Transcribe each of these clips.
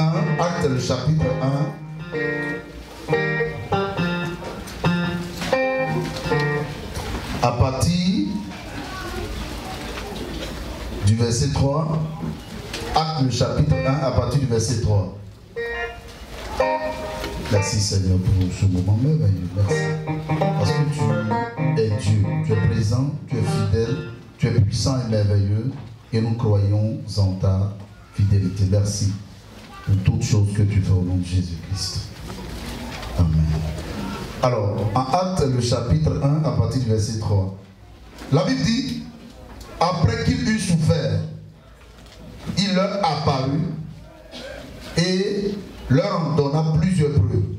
1, Actes le chapitre 1, à partir du verset 3. Actes le chapitre 1, à partir du verset 3. Merci Seigneur pour ce moment merveilleux. Merci. Parce que tu es Dieu, tu es présent, tu es fidèle, tu es puissant et merveilleux. Et nous croyons en ta fidélité. Merci pour toutes choses que tu fais au nom de Jésus-Christ. Amen. Alors, en Actes le chapitre 1, à partir du verset 3. La Bible dit, après qu'il eut souffert, il leur apparut et leur en donna plusieurs preuves,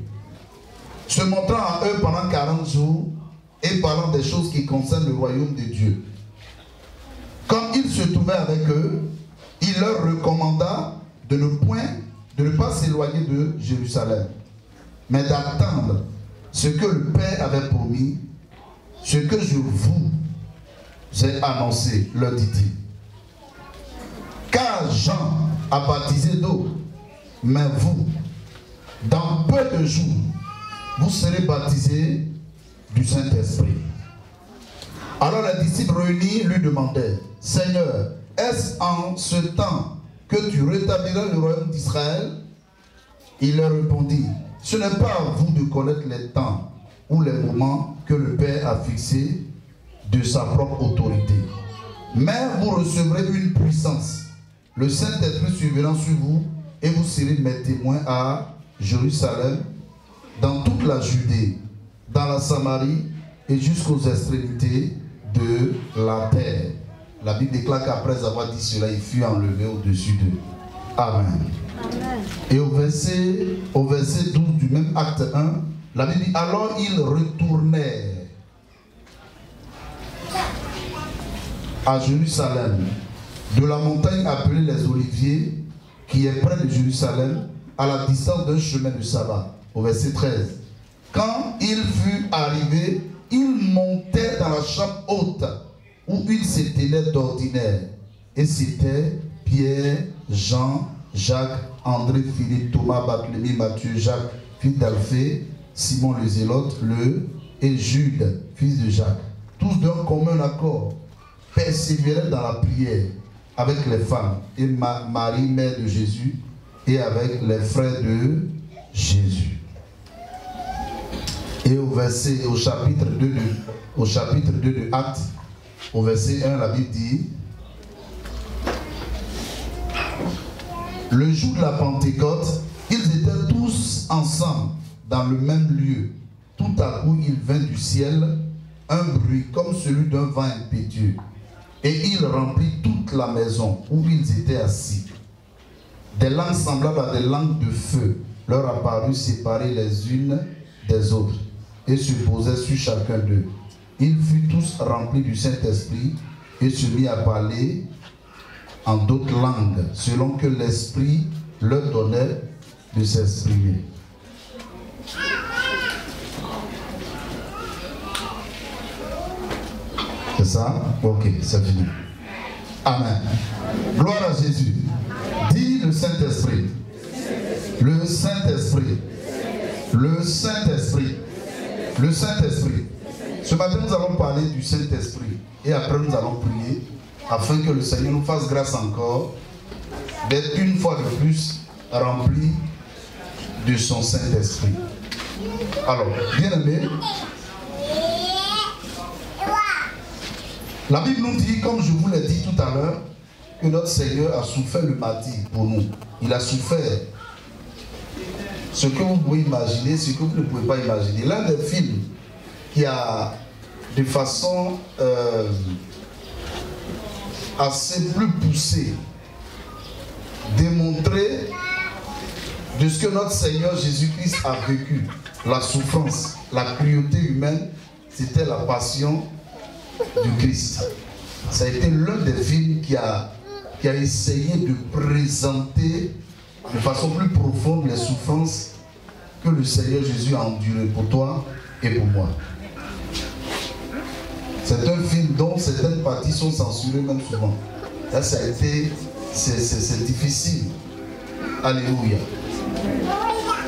se montrant à eux pendant 40 jours et parlant des choses qui concernent le royaume de Dieu. Comme il se trouvait avec eux, il leur recommanda de ne pas s'éloigner de Jérusalem, mais d'attendre ce que le Père avait promis, ce que je vous ai annoncé, leur dit-il. Car Jean a baptisé d'eau, mais vous, dans peu de jours, vous serez baptisés du Saint-Esprit. Alors les disciples réunis lui demandaient, Seigneur, est-ce en ce temps que tu rétabliras le royaume d'Israël? Il leur répondit, ce n'est pas à vous de connaître les temps ou les moments que le Père a fixés de sa propre autorité. Mais vous recevrez une puissance. Le Saint-Esprit surviendra sur vous et vous serez mes témoins à Jérusalem, dans toute la Judée, dans la Samarie et jusqu'aux extrémités de la terre. La Bible déclare qu'après avoir dit cela, il fut enlevé au-dessus d'eux. Amen. Amen. Et au verset 12 du même acte 1, la Bible dit, alors ils retournèrent à Jérusalem, de la montagne appelée les Oliviers, qui est près de Jérusalem, à la distance d'un chemin de sabbat. Au verset 13. Quand il fut arrivé, il montait dans la chambre haute, où il se tenait d'ordinaire. Et c'était Pierre, Jean, Jacques, André, Philippe, Thomas, Barthélemy, Matthieu, Jacques, fils d'Alphée, Simon le Zélote, et Jude, fils de Jacques. Tous d'un commun accord persévéraient dans la prière avec les femmes et Marie, mère de Jésus, et avec les frères de Jésus. Et au chapitre 2 de Actes, au verset 1, la Bible dit, le jour de la Pentecôte, ils étaient tous ensemble dans le même lieu. Tout à coup, il vint du ciel un bruit comme celui d'un vent impétueux. Et il remplit toute la maison où ils étaient assis. Des langues semblables à des langues de feu leur apparurent séparées les unes des autres et se posaient sur chacun d'eux. Ils furent tous remplis du Saint-Esprit et se mirent à parler en d'autres langues, selon que l'Esprit leur donnait de s'exprimer. C'est ça? Ok, c'est fini. Amen. Gloire à Jésus. Dis le Saint-Esprit. Le Saint-Esprit. Le Saint-Esprit. Le Saint-Esprit. Ce matin, nous allons parler du Saint-Esprit. Et après, nous allons prier afin que le Seigneur nous fasse grâce encore d'être une fois de plus rempli de son Saint-Esprit. Alors, bien aimé, la Bible nous dit, comme je vous l'ai dit tout à l'heure, que notre Seigneur a souffert le martyre pour nous. Il a souffert ce que vous pouvez imaginer, ce que vous ne pouvez pas imaginer. L'un des films qui a, de façon assez plus poussée, démontré de ce que notre Seigneur Jésus-Christ a vécu, la souffrance, la cruauté humaine, c'était la passion du Christ. Ça a été l'un des films qui a essayé de présenter de façon plus profonde les souffrances que le Seigneur Jésus a endurées pour toi et pour moi. C'est un film dont certaines parties sont censurées même souvent. Là, ça a été, c'est difficile. Alléluia.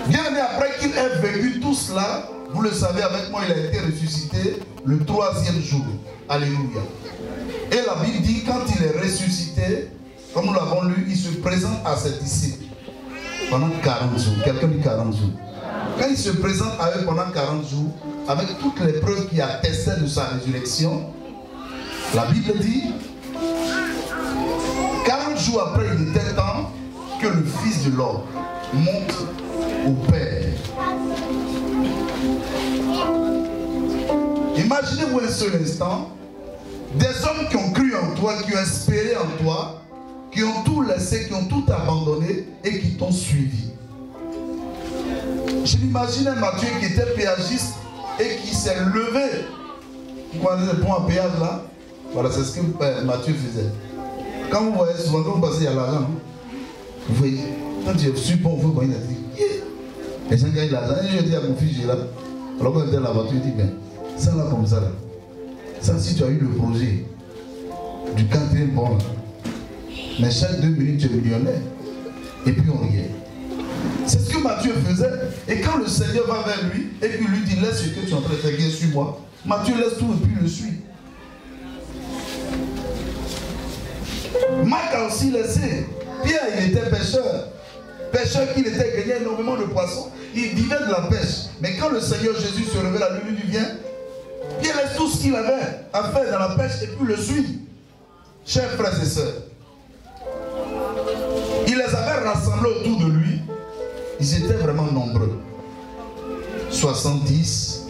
Bien aimé, après qu'il ait vécu tout cela, vous le savez avec moi, il a été ressuscité le 3e jour. Alléluia. Et la Bible dit, quand il est ressuscité, comme nous l'avons lu, il se présente à ses disciples pendant 40 jours. Quelqu'un dit 40 jours. Quand il se présente à eux pendant 40 jours, avec toutes les preuves qui attestaient de sa résurrection, la Bible dit, 40 jours après, il était temps que le Fils de l'homme monte au Père. Imaginez-vous un seul instant, des hommes qui ont cru en toi, qui ont espéré en toi, qui ont tout laissé, qui ont tout abandonné et qui t'ont suivi. Je m'imagine un Matthieu qui était péagiste et qui s'est levé. Vous connaissez le pont à péage là? Voilà, c'est ce que Matthieu faisait. Quand vous voyez souvent, quand vous passez, il y a l'argent. Vous voyez, quand tu es sur le pont, vous voyez, il dit, yeah. Les gens gagnent l'argent. Et je dis à mon fils, j'ai là. Alors quand il était dans la voiture, il dit, ben, ça là comme ça là. Ça, si tu as eu le projet du 4e pont là, mais chaque 2 minutes, tu es millionnaire. Et puis on riait. C'est ce que Matthieu faisait. Et quand le Seigneur va vers lui et qu'il lui dit, laisse ce que tu es en train de faire, suis-moi. Matthieu laisse tout et puis le suit. Marc a aussi laissé. Pierre, il était pêcheur. Pêcheur qu'il était, gagnait énormément de poissons. Il vivait de la pêche. Mais quand le Seigneur Jésus se révèle à lui, il lui dit, viens. Pierre laisse tout ce qu'il avait à faire dans la pêche et puis le suit. Chers frères et sœurs, il les avait rassemblés autour de lui. Ils étaient vraiment nombreux. 70,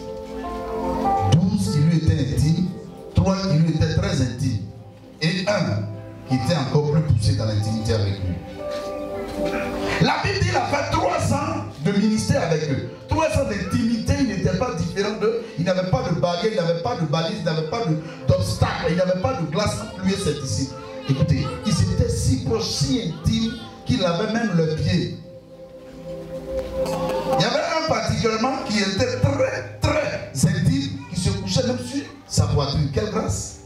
12 qui lui étaient intimes, 3 qui lui étaient très intimes, et 1 qui était encore plus poussé dans l'intimité avec lui. La Bible dit qu'il a fait 3 ans de ministère avec eux. 3 ans d'intimité, il n'était pas différent d'eux. Il n'avait pas de barrière, il n'avait pas de balise, il n'avait pas d'obstacle, il n'avait pas de glace entre lui et ses disciples. Écoutez, ils étaient si proches, si intimes, qu'il avait même le pied. Il y avait un particulièrement qui était très, très intime, qui se couchait même sur sa poitrine. Quelle grâce!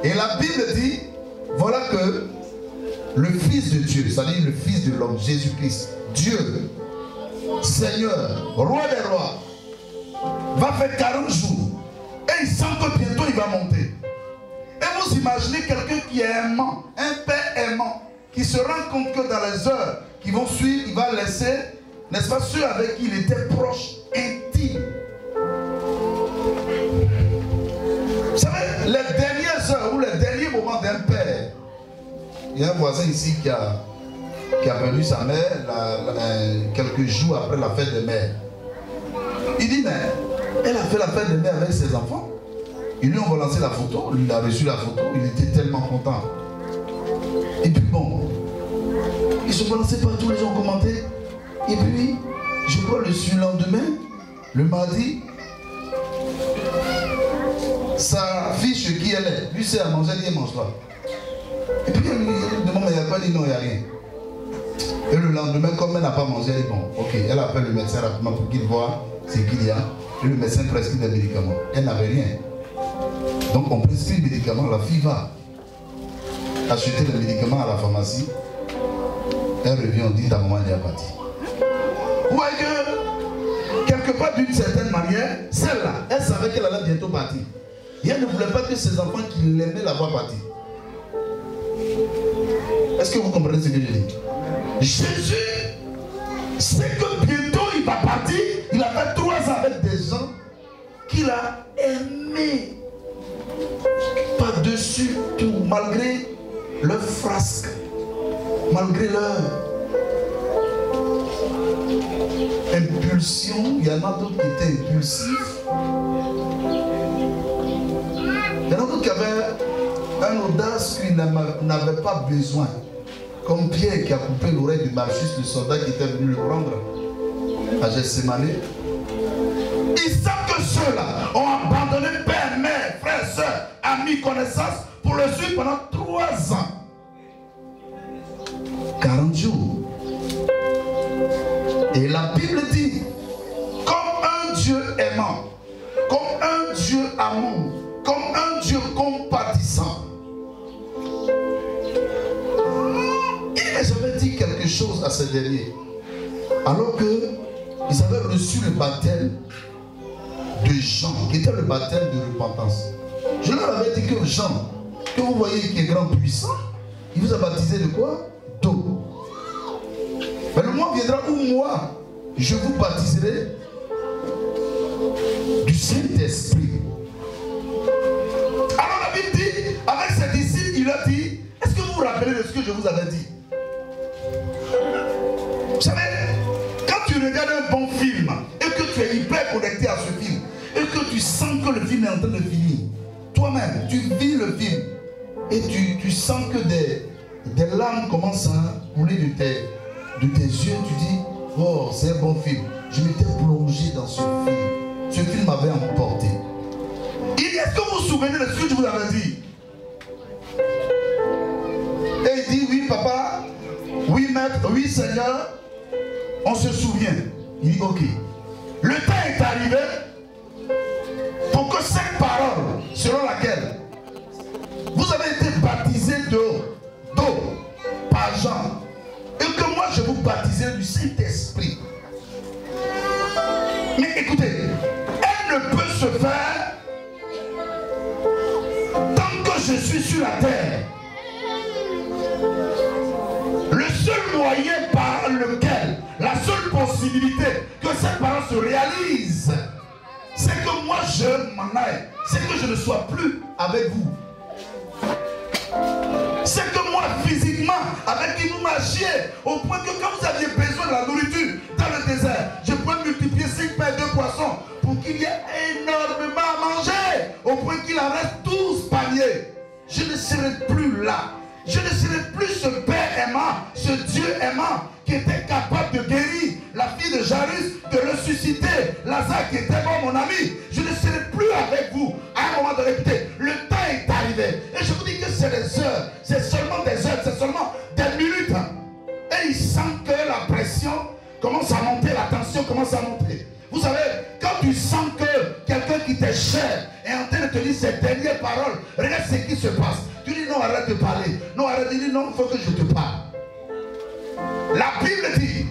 Et la Bible dit, voilà que le Fils de Dieu, c'est-à-dire le Fils de l'homme, Jésus-Christ, Dieu, Seigneur, Roi des rois, va faire 40 jours. Et il sent que bientôt il va monter. Et vous imaginez quelqu'un qui est aimant, un père aimant, qui se rend compte que dans les heures qui vont suivre, il va laisser, n'est-ce pas, ceux avec qui il était proche, intime. Vous savez, les dernières heures ou les derniers moments d'un père, il y a un voisin ici qui a perdu sa mère quelques jours après la fête des mères. Il dit, mais elle a fait la fête des mères avec ses enfants. Ils lui ont balancé la photo, lui il a reçu la photo, il était tellement content. Et puis bon, il se balançait partout, les gens commentaient. Et puis, je crois le surlendemain, le mardi, sa fiche qui elle est, lui c'est à manger, elle dit, elle mange pas. Et puis elle lui demande, mais il n'y a pas, dit non, il n'y a rien. Et le lendemain, comme elle n'a pas mangé, elle dit, bon, ok, elle appelle le médecin rapidement pour qu'il voit ce qu'il y a. Et le médecin prescrit des médicaments. Elle n'avait rien. Donc on prescrit les médicaments, la fille va acheter les médicaments à la pharmacie. Elle revient, on dit, ta maman est partie. Vous voyez que, quelque part d'une certaine manière, celle-là, elle savait qu'elle allait bientôt partir. Et elle ne voulait pas que ses enfants qui l'aimaient la voient partir. Est-ce que vous comprenez ce que je dis? Jésus sait que bientôt il va partir. Il a fait 3 ans avec des gens qu'il a aimés. Par-dessus tout, malgré leur frasque, malgré leur impulsion. Il y en a d'autres qui étaient impulsifs. Il y en a d'autres qui avaient un audace qu'ils n'avaient pas besoin. Comme Pierre qui a coupé l'oreille de Malchus, le soldat qui était venu le prendre à Gethsémane. Ils savent que ceux-là ont abandonné père, mère, frère, soeur, amis, connaissances pour le suivre pendant 3 ans. 40 jours. Et la Bible dit, comme un Dieu aimant, comme un Dieu amour, comme un Dieu compatissant. Et j'avais dit quelque chose à ces derniers. Alors qu'ils avaient reçu le baptême de Jean, qui était le baptême de repentance. Je leur avais dit que Jean, que vous voyez qui est grand puissant, il vous a baptisé de quoi? D'eau. Mais le moment viendra où moi, je vous baptiserai du Saint-Esprit. Alors la Bible dit, avec ses disciples, il a dit, est-ce que vous vous rappelez de ce que je vous avais dit? Vous savez, quand tu regardes un bon film et que tu es hyper connecté à ce film et que tu sens que le film est en train de finir, toi-même, tu vis le film et tu sens que des larmes commencent à couler de tes yeux, tu dis, oh, c'est un bon film. Je m'étais plongé dans ce film. Ce film m'avait emporté. Est-ce que vous vous souvenez de ce que je vous avais dit? Et il dit, oui papa, oui maître, oui Seigneur, on se souvient. Il dit, ok. Le temps est arrivé pour que cette parole, selon laquelle vous avez été baptisé d'eau par Jean, et que moi je vous baptiserai du Saint-Esprit. Mais écoutez, elle ne peut se faire tant que je suis sur la terre. Le seul moyen par lequel, la seule possibilité que cette parole se réalise, c'est que moi je m'en aille, c'est que je ne sois plus avec vous. C'est que moi physiquement, avec qui vous marchiez, au point que quand vous aviez besoin de la nourriture dans le désert, je pouvais multiplier 5 pains et 2 poissons pour qu'il y ait énormément à manger, au point qu'il en reste 12 paniers. Je ne serai plus là. Je ne serai plus ce Père aimant, ce Dieu aimant qui était capable de guérir la fille de Jairus, de ressusciter Lazare qui était mort, mon ami. Je ne serai plus avec vous. À un moment de répéter, le temps est arrivé. Et je vous dis que c'est des heures, c'est seulement des heures, c'est seulement des minutes. Et il sent que la pression commence à monter, la tension commence à monter. Vous savez, quand tu sens que quelqu'un qui t'est cher est en train de te dire ses dernières paroles, regarde ce qui se passe. Tu dis non, arrête de parler. Non, arrête de dire non, il faut que je te parle. La Bible dit,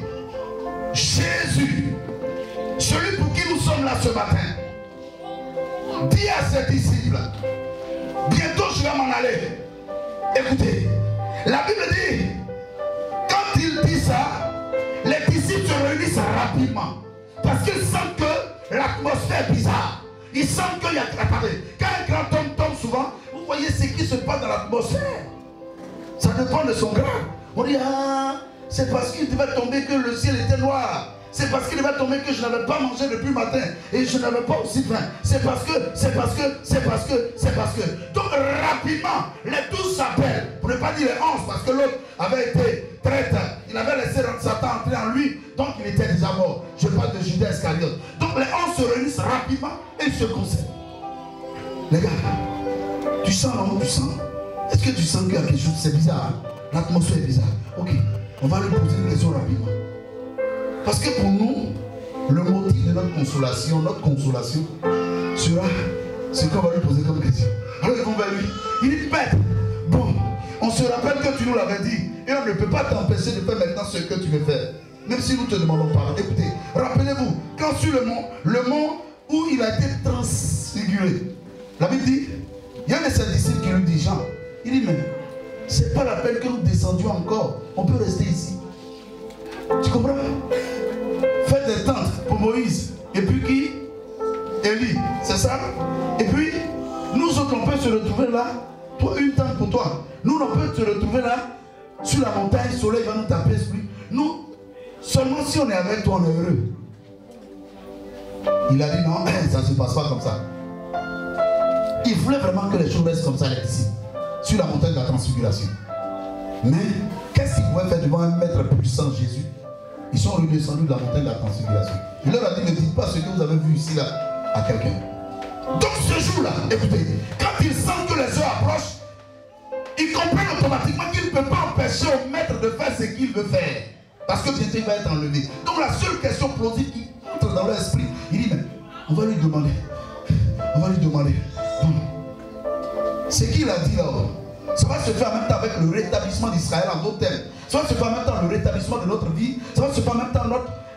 Jésus, celui pour qui nous sommes là ce matin, dit à ses disciples, bientôt je vais m'en aller. Écoutez, la Bible dit, quand il dit ça, les disciples se réunissent rapidement. Parce qu'ils sentent que l'atmosphère est bizarre. Ils sentent qu'il y a... Attendez, quand un grand homme tombe souvent, vous voyez ce qui se passe dans l'atmosphère. Ça dépend de son grade. On dit, ah, c'est parce qu'il devait tomber que le ciel était noir. C'est parce qu'il devait tomber que je n'avais pas mangé depuis le matin. Et je n'avais pas aussi faim. C'est parce que. Donc rapidement, les 12 s'appellent. Pour ne pas dire les 11, parce que l'autre avait été traître. Il avait laissé Satan entrer en lui. Donc il était déjà mort. Je parle de Judas Iscariote. Donc les 11 se réunissent rapidement et ils se concèdent. Les gars, tu sens, non? Tu sens? Est-ce que tu sens qu'il y a quelque chose? C'est bizarre. Hein? L'atmosphère est bizarre. Ok, on va lui poser une question rapidement. Parce que pour nous, le motif de notre consolation sera ce qu'on va lui poser comme question. Alors ils vont vers lui. Il dit, Père, bon, on se rappelle que tu nous l'avais dit. Et on ne peut pas t'empêcher de faire maintenant ce que tu veux faire. Même si nous te demandons pas. Écoutez, rappelez-vous, quand sur le mont où il a été transfiguré, la Bible dit, il y a un de ses disciples qui lui dit, Jean, il dit, mais c'est pas la peine que nous descendions encore. On peut rester ici. Tu comprends? Faites des tentes pour Moïse. Et puis qui? Élie. C'est ça? Et puis, nous autres, on peut se retrouver là. Toi, une tente pour toi. Nous, on peut se retrouver là. Sur la montagne, le soleil va nous taper sur lui. Nous, seulement si on est avec toi, on est heureux. Il a dit non, ça ne se passe pas comme ça. Il voulait vraiment que les choses restent comme ça ici. Sur la montagne de la transfiguration. Mais, qu'est-ce qu'ils pouvaient faire devant un maître puissant, Jésus? Ils sont redescendus de la montagne de la transfiguration. Il leur a dit, ne dites pas ce que vous avez vu ici là à quelqu'un. Donc ce jour-là, écoutez, quand ils sentent que les heures approchent, ils comprennent automatiquement qu'ils ne peuvent pas empêcher au maître de faire ce qu'il veut faire. Parce que bientôt il va être enlevé. Donc la seule question plausible qui entre dans leur esprit, il dit, mais on va lui demander. Ce qu'il a dit là, ça va se faire en même temps avec le rétablissement d'Israël en d'autres termes. Ça va se faire en même temps le rétablissement de notre vie. Ça va se faire en même temps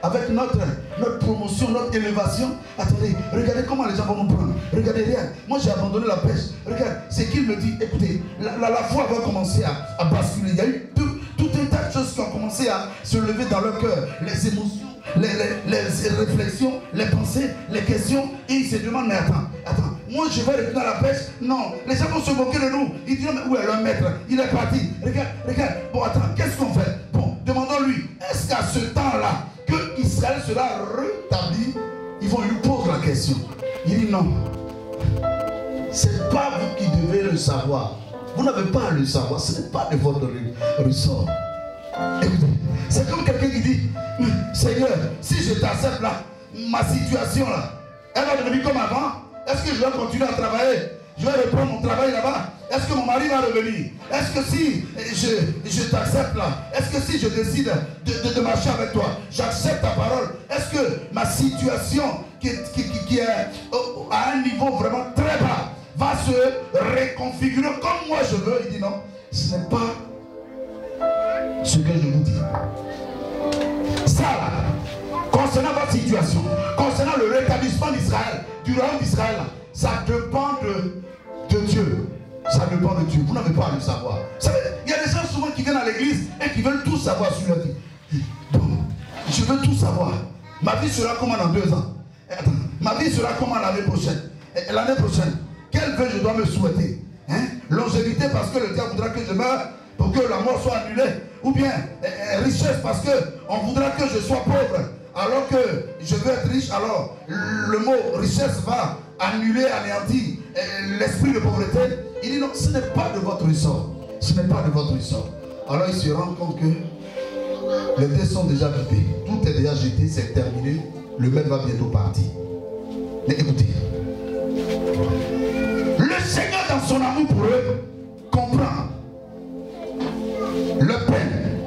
avec notre promotion, notre élévation. Attendez, regardez comment les gens vont nous prendre. Regardez, regarde, moi j'ai abandonné la pêche. Regarde, c'est qu'il me dit, écoutez, la foi va commencer à basculer. Il y a eu tout un tas de choses qui ont commencé à se lever dans leur cœur. Les émotions, les réflexions, les pensées, les questions. Et ils se demandent, mais attends, moi je vais retourner à la pêche. Non, les gens vont se moquer de nous. Ils disent, mais où est le maître? Il est parti. Regarde. Bon, attends, qu'est-ce qu'on fait? Bon, demandons-lui, est-ce qu'à ce temps-là, que Israël sera rétabli? Ils vont lui poser la question. Il dit non. C'est pas vous qui devez le savoir. Vous n'avez pas à le savoir. Ce n'est pas de votre ressort. Écoutez, c'est comme quelqu'un qui dit, Seigneur, si je t'accepte là, ma situation là, elle va devenir comme avant. Est-ce que je vais continuer à travailler? Je vais reprendre mon travail là-bas. Est-ce que mon mari va revenir? Est-ce que si je t'accepte là, est-ce que si je décide de marcher avec toi, j'accepte ta parole, est-ce que ma situation qui est à un niveau vraiment très bas va se reconfigurer comme moi je veux? Il dit non, ce n'est pas ce que je vous dis. Ça là, concernant votre situation, concernant le rétablissement d'Israël, du royaume d'Israël, ça dépend de Dieu. Ça dépend de Dieu. Vous n'avez pas à le savoir. Vous savez, il y a des gens souvent qui viennent à l'église et qui veulent tout savoir sur leur vie. Bon, je veux tout savoir. Ma vie sera comment dans 2 ans? Attends, ma vie sera comment l'année prochaine? L'année prochaine, quel vœu je dois me souhaiter? Longévité parce que le diable voudra que je meure pour que la mort soit annulée. Ou bien richesse parce qu'on voudra que je sois pauvre alors que je veux être riche. Alors le mot richesse va annuler, anéantir l'esprit de pauvreté. Il dit non, ce n'est pas de votre ressort. Ce n'est pas de votre ressort. Alors il se rend compte que les dés sont déjà vidés. Tout est déjà jeté, c'est terminé. Le maître va bientôt partir. Mais écoutez, le Seigneur dans son amour pour eux comprend leurs peines,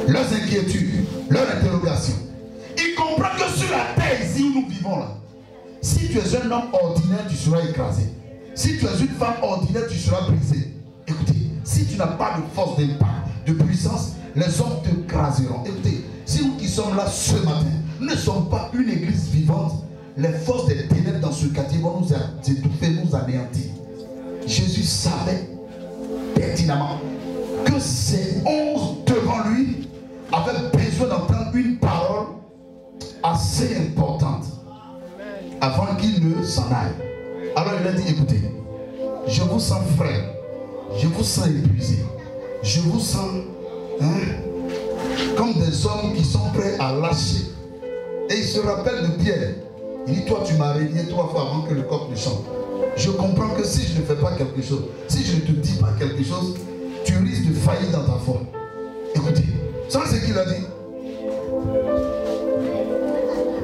leurs inquiétudes, leurs interrogations. Il comprend que sur la terre ici où nous vivons là, si tu es un homme ordinaire, tu seras écrasé. Si tu es une femme ordinaire, tu seras brisé. Écoutez, si tu n'as pas de force d'impact, de puissance, les hommes te craseront. Écoutez, si nous qui sommes là ce matin, nous ne sommes pas une église vivante, les forces des ténèbres dans ce quartier vont nous étouffer, nous anéantir. Jésus savait pertinemment que ces 11 devant lui avaient besoin d'entendre une parole assez importante avant qu'il ne s'en aille. Alors il a dit, écoutez, je vous sens frère, je vous sens épuisé, je vous sens comme des hommes qui sont prêts à lâcher. Et il se rappelle de Pierre. Il dit, toi tu m'as régné 3 fois avant que le coq ne chante. Je comprends que si je ne fais pas quelque chose, si je ne te dis pas quelque chose, tu risques de faillir dans ta foi. Écoutez, ça c'est ce qu'il a dit.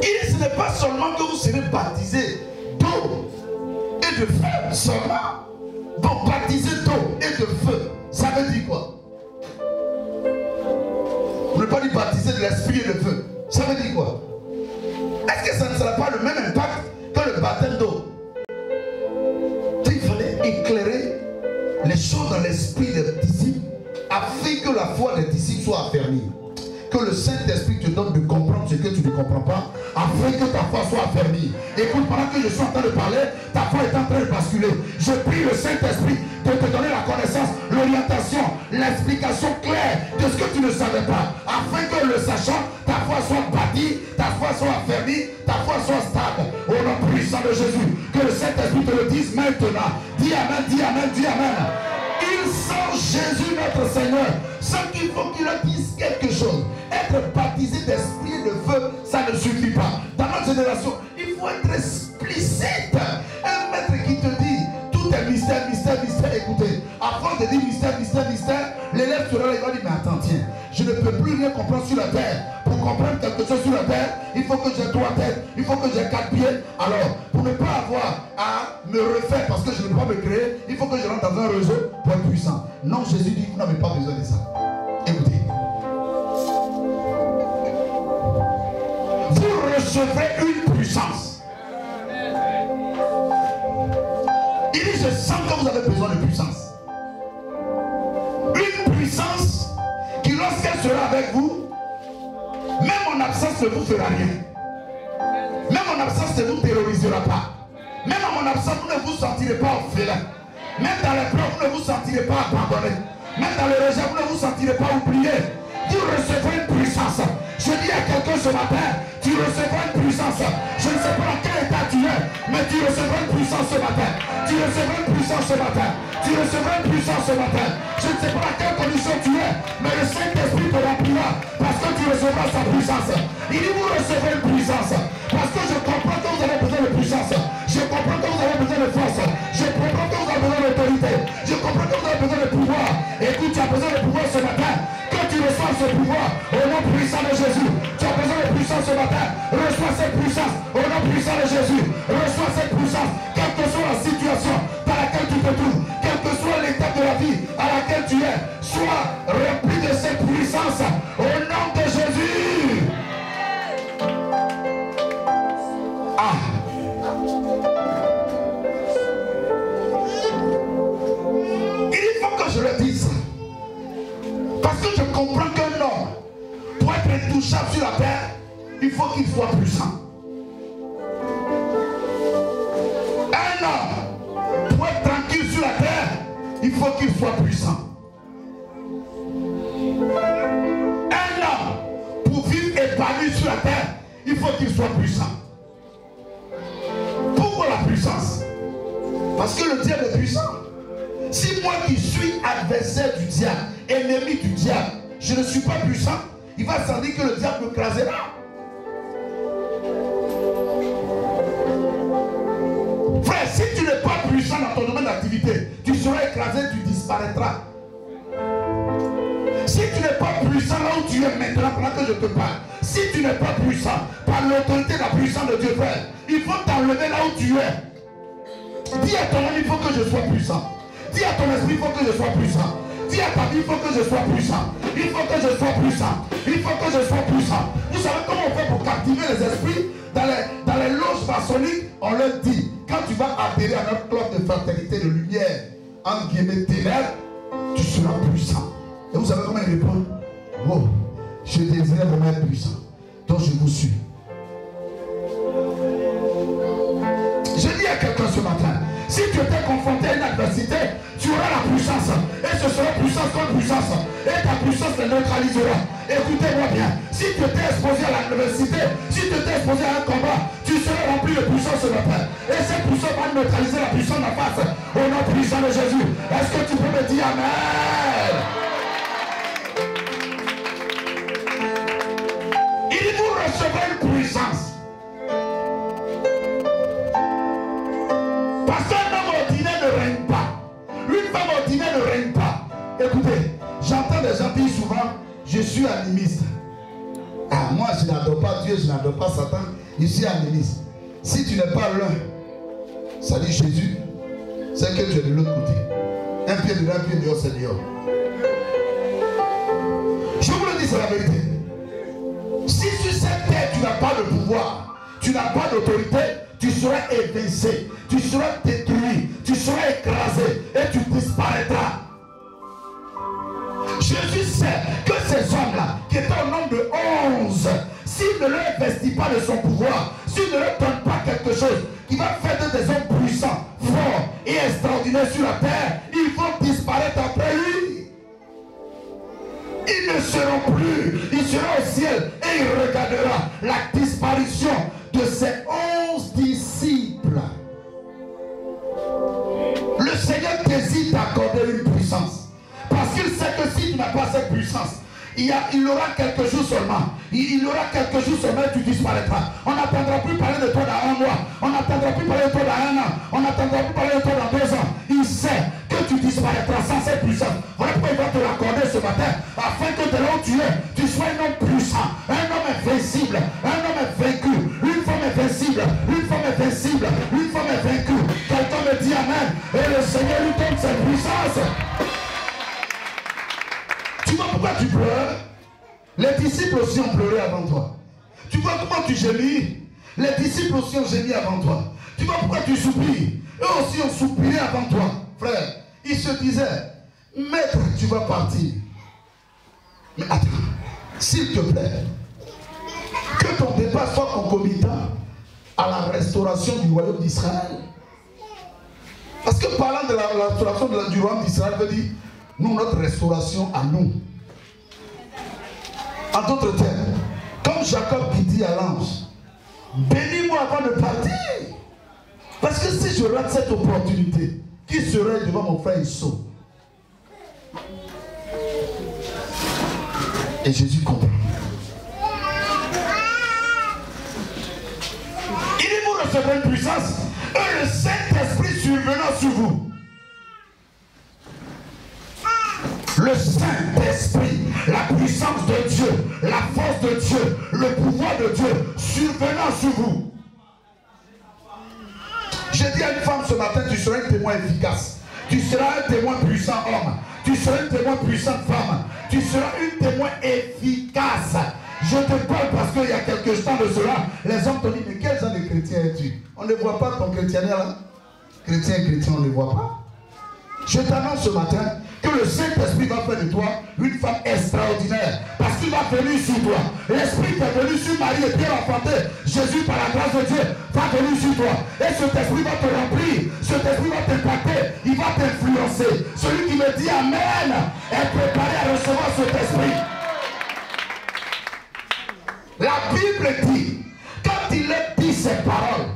Il dit, ce n'est pas seulement que vous serez baptisés d'eau et de feu seulement. Bon, baptisé d'eau et de feu, ça veut dire quoi? On ne peut pas dire baptisé de l'esprit et de feu. Ça veut dire quoi? Est-ce que ça ne sera pas le même impact que le baptême d'eau? Il fallait éclairer les choses dans l'esprit des disciples afin que la foi des disciples soit affermie. Que le Saint-Esprit te donne de comprendre ce que tu ne comprends pas, afin que ta foi soit affermie. Écoute, pendant que je suis en train de parler, ta foi est en train de basculer. Je prie le Saint-Esprit de te donner la connaissance, l'orientation, l'explication claire de ce que tu ne savais pas, afin que le sachant, ta foi soit bâtie, ta foi soit affermie, ta foi soit stable. Au nom puissant de Jésus, que le Saint-Esprit te le dise maintenant. Dis Amen, dis Amen, dis Amen. Il sent Jésus notre Seigneur. Ce qu'il faut qu'il leur dise quelque chose. Être baptisé d'esprit et de feu, ça ne suffit pas. Dans notre génération, il faut être explicite. Un maître qui te dit tout est mystère, mystère, mystère. Écoutez, avant de dire mystère, mystère, mystère, l'élève sera là, il va dire, mais attends, tiens, je ne peux plus rien comprendre sur la terre. Pour comprendre quelque chose sur la terre, il faut que j'ai 3 têtes, il faut que j'ai 4 pieds. Alors, pour ne pas avoir à me refaire parce que je ne peux pas me créer, il faut que je rentre dans un réseau pour être puissant. Non, Jésus dit, vous n'avez pas besoin de ça. Écoutez. Vous recevrez une puissance. Il dit, je sens que vous avez besoin de puissance. Une puissance qui, lorsqu'elle se absence ne vous fera rien. Même mon absence ne vous terrorisera pas. Même à mon absence, vous ne vous sentirez pas orphelin. Même dans les pleurs, vous ne vous sentirez pas abandonné. Même dans le rejet, vous ne vous sentirez pas oublié. Vous recevrez une puissance. Je dis à quelqu'un ce matin, tu recevras une puissance. Je ne sais pas dans quel état tu es, mais tu recevras une puissance ce matin. Tu recevras une puissance ce matin. Tu recevras une puissance ce matin. Je ne sais pas dans quelle condition tu es, mais le Saint-Esprit te remplira parce que tu recevras sa puissance. Il dit vous recevrez une puissance. Parce que je comprends que vous avez besoin de puissance. Je comprends que vous avez besoin de force. Je comprends que vous avez besoin d'autorité. Je comprends que vous avez besoin de pouvoir. Écoute, tu as besoin de pouvoir ce matin. Quand tu reçois ce pouvoir, au nom puissant de Jésus, tu as besoin de puissance ce matin. Reçois cette puissance au nom puissant de Jésus. Reçois cette puissance, quelle que soit la situation dans laquelle tu te trouves, quelle que soit l'étape de la vie à laquelle tu es, sois rempli de cette puissance au nom de Jésus. Ah. Il faut que je le dise. Parce que je comprends qu'un homme, pour être intouchable sur la terre, il faut qu'il soit puissant. Un homme, pour être tranquille sur la terre, il faut qu'il soit puissant. Un homme, pour vivre épanoui sur la terre, il faut qu'il soit puissant. Pourquoi la puissance? Parce que le diable est puissant. Si moi qui suis adversaire du diable, ennemi du diable, je ne suis pas puissant, il va s'en dire que le diable me crasera. Frère, si tu n'es pas puissant dans ton domaine d'activité, tu seras écrasé, tu disparaîtras. Si tu n'es pas puissant là où tu es maintenant, pendant que je te parle, si tu n'es pas puissant, par l'autorité de la puissance de Dieu, frère, il faut t'enlever là où tu es. Dis à ton ami, il faut que je sois puissant. Dis à ton esprit, il faut que je sois puissant. Dis à ta vie, il faut que je sois puissant. Il faut que je sois puissant. Il faut que je sois puissant. Vous savez comment on fait pour captiver les esprits? Dans les loges maçonniques, on leur dit, quand tu vas adhérer à notre club de fraternité, de lumière, entre guillemets ténèbres, tu seras puissant. Et vous savez comment il répond? Oh, je désirais vraiment être puissant. Donc je vous suis. Je dis à quelqu'un ce matin, si tu étais confronté à une adversité, tu auras la puissance. Et ce sera puissance contre puissance. Et ta puissance te neutralisera. Écoutez-moi bien. Si tu étais exposé à l'adversité, si tu étais exposé à un combat, tu seras rempli de puissance ce matin. Et cette puissance va neutraliser la puissance en face. Au nom puissant de Jésus. Est-ce que tu peux me dire Amen? Il vous recevra une puissance. Parce qu'un homme ordinaire ne règne pas. Une femme ordinaire ne règne pas. Écoutez, j'entends des gens dire souvent, je suis animiste. Ah, moi je n'adore pas Dieu, je n'adore pas Satan, je suis animiste. Si tu n'es pas l'un, ça dit Jésus, c'est que tu es de l'autre côté. Un pied dedans, un pied dehors, c'est dehors. Je vous le dis, c'est la vérité. Si sur cette terre tu n'as pas de pouvoir, tu n'as pas d'autorité, tu seras évincé, tu seras détruit, tu seras écrasé et tu disparaîtras. Jésus sait que ces hommes-là, qui étaient au nombre de 11, s'il ne leur investit pas de son pouvoir, s'il ne leur donne pas quelque chose qui va faire d'eux des hommes puissants, forts et extraordinaires sur la terre, ils vont disparaître après lui. Ils ne seront plus, il sera au ciel et il regardera la disparition de ces 11 disciples. Le Seigneur désire t'accorder une puissance. Parce qu'il sait que si tu n'as pas cette puissance, il aura quelques jours seulement. Il aura quelques jours seulement et tu disparaîtras. On n'attendra plus parler de toi dans un mois. On n'attendra plus parler de toi dans un an. On n'attendra plus parler de toi dans 2 ans. Il sait que tu disparaîtras sans cette puissance. Voilà pourquoi il va te l'accorder ce matin. Afin que de là où tu es, tu sois un homme puissant, un homme invincible, un homme vaincu, une femme invincible, une femme invincible, une femme invaincue. Quelqu'un me dit Amen. Et le Seigneur lui donne cette puissance. Tu vois pourquoi tu pleures? Les disciples aussi ont pleuré avant toi. Tu vois comment tu gémis? Les disciples aussi ont gémi avant toi. Tu vois pourquoi tu soupires? Eux aussi ont soupiré avant toi. Frère, ils se disaient, Maître, tu vas partir. Mais attends, s'il te plaît, Que ton départ soit concomitant à la restauration du royaume d'Israël. Parce que parlant de la restauration du royaume d'Israël, veut dire, nous, notre restauration à nous. En d'autres termes, comme Jacob qui dit à l'ange, bénis-moi avant de partir. Parce que si je rate cette opportunité, qui serait devant mon frère Issou? Et Jésus comprend. Il dit, vous recevrez une puissance et le Saint-Esprit survenant sur vous. Le Saint-Esprit, la puissance de Dieu, la force de Dieu, le pouvoir de Dieu survenant sur vous. J'ai dit à une femme ce matin, tu seras un témoin efficace. Tu seras un témoin puissant homme. Tu seras un témoin puissant femme. Tu seras une témoin efficace. Je te parle parce qu'il y a quelques temps de cela, les hommes t'ont dit, mais quel genre de chrétien es-tu? On ne voit pas ton chrétiennet là. Chrétien, on ne voit pas. Je t'annonce ce matin que le Saint-Esprit va faire de toi une femme extraordinaire. Parce qu'il va venir sur toi. L'Esprit qui est venu sur Marie et Pierre enfanté. Jésus, par la grâce de Dieu, va venir sur toi. Et cet Esprit va te remplir. Cet Esprit va t'impacter. Il va t'influencer. Celui qui me dit Amen est préparé à recevoir cet Esprit. La Bible dit, quand il est dit ces paroles,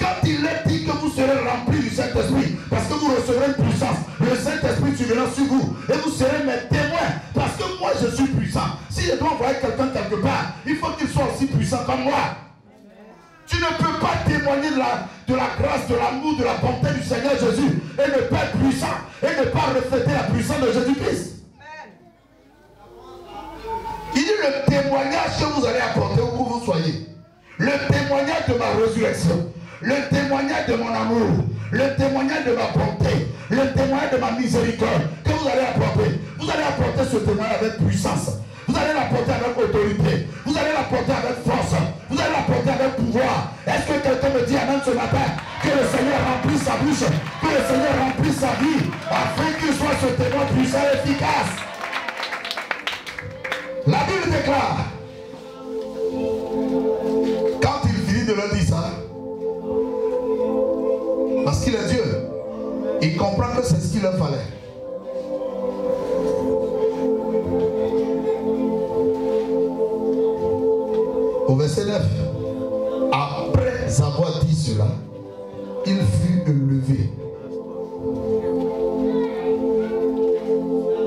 quand il est dit que vous serez remplis du Saint-Esprit, parce que vous recevrez une puissance, le Saint-Esprit surviendra sur vous, et vous serez mes témoins, parce que moi je suis puissant. Si je dois envoyer quelqu'un quelque part, il faut qu'il soit aussi puissant comme moi. Tu ne peux pas témoigner de la grâce, de l'amour, de la bonté du Seigneur Jésus, et ne pas être puissant, et ne pas refléter la puissance de Jésus-Christ. Il dit le témoignage que vous allez apporter où que vous soyez, le témoignage de ma résurrection, le témoignage de mon amour, le témoignage de ma bonté, le témoignage de ma miséricorde que vous allez apporter ce témoignage avec puissance. Vous allez l'apporter avec autorité. Vous allez l'apporter avec force. Vous allez l'apporter avec pouvoir. Est-ce que quelqu'un me dit Amen ce matin? Que le Seigneur remplisse sa bouche, que le Seigneur remplisse sa vie, afin qu'il soit ce témoin puissant et efficace. La Bible déclare, quand il finit de leur dire ça, parce qu'il est Dieu, il comprend que c'est ce qu'il leur fallait. Au verset 9, après avoir dit cela, il fut élevé.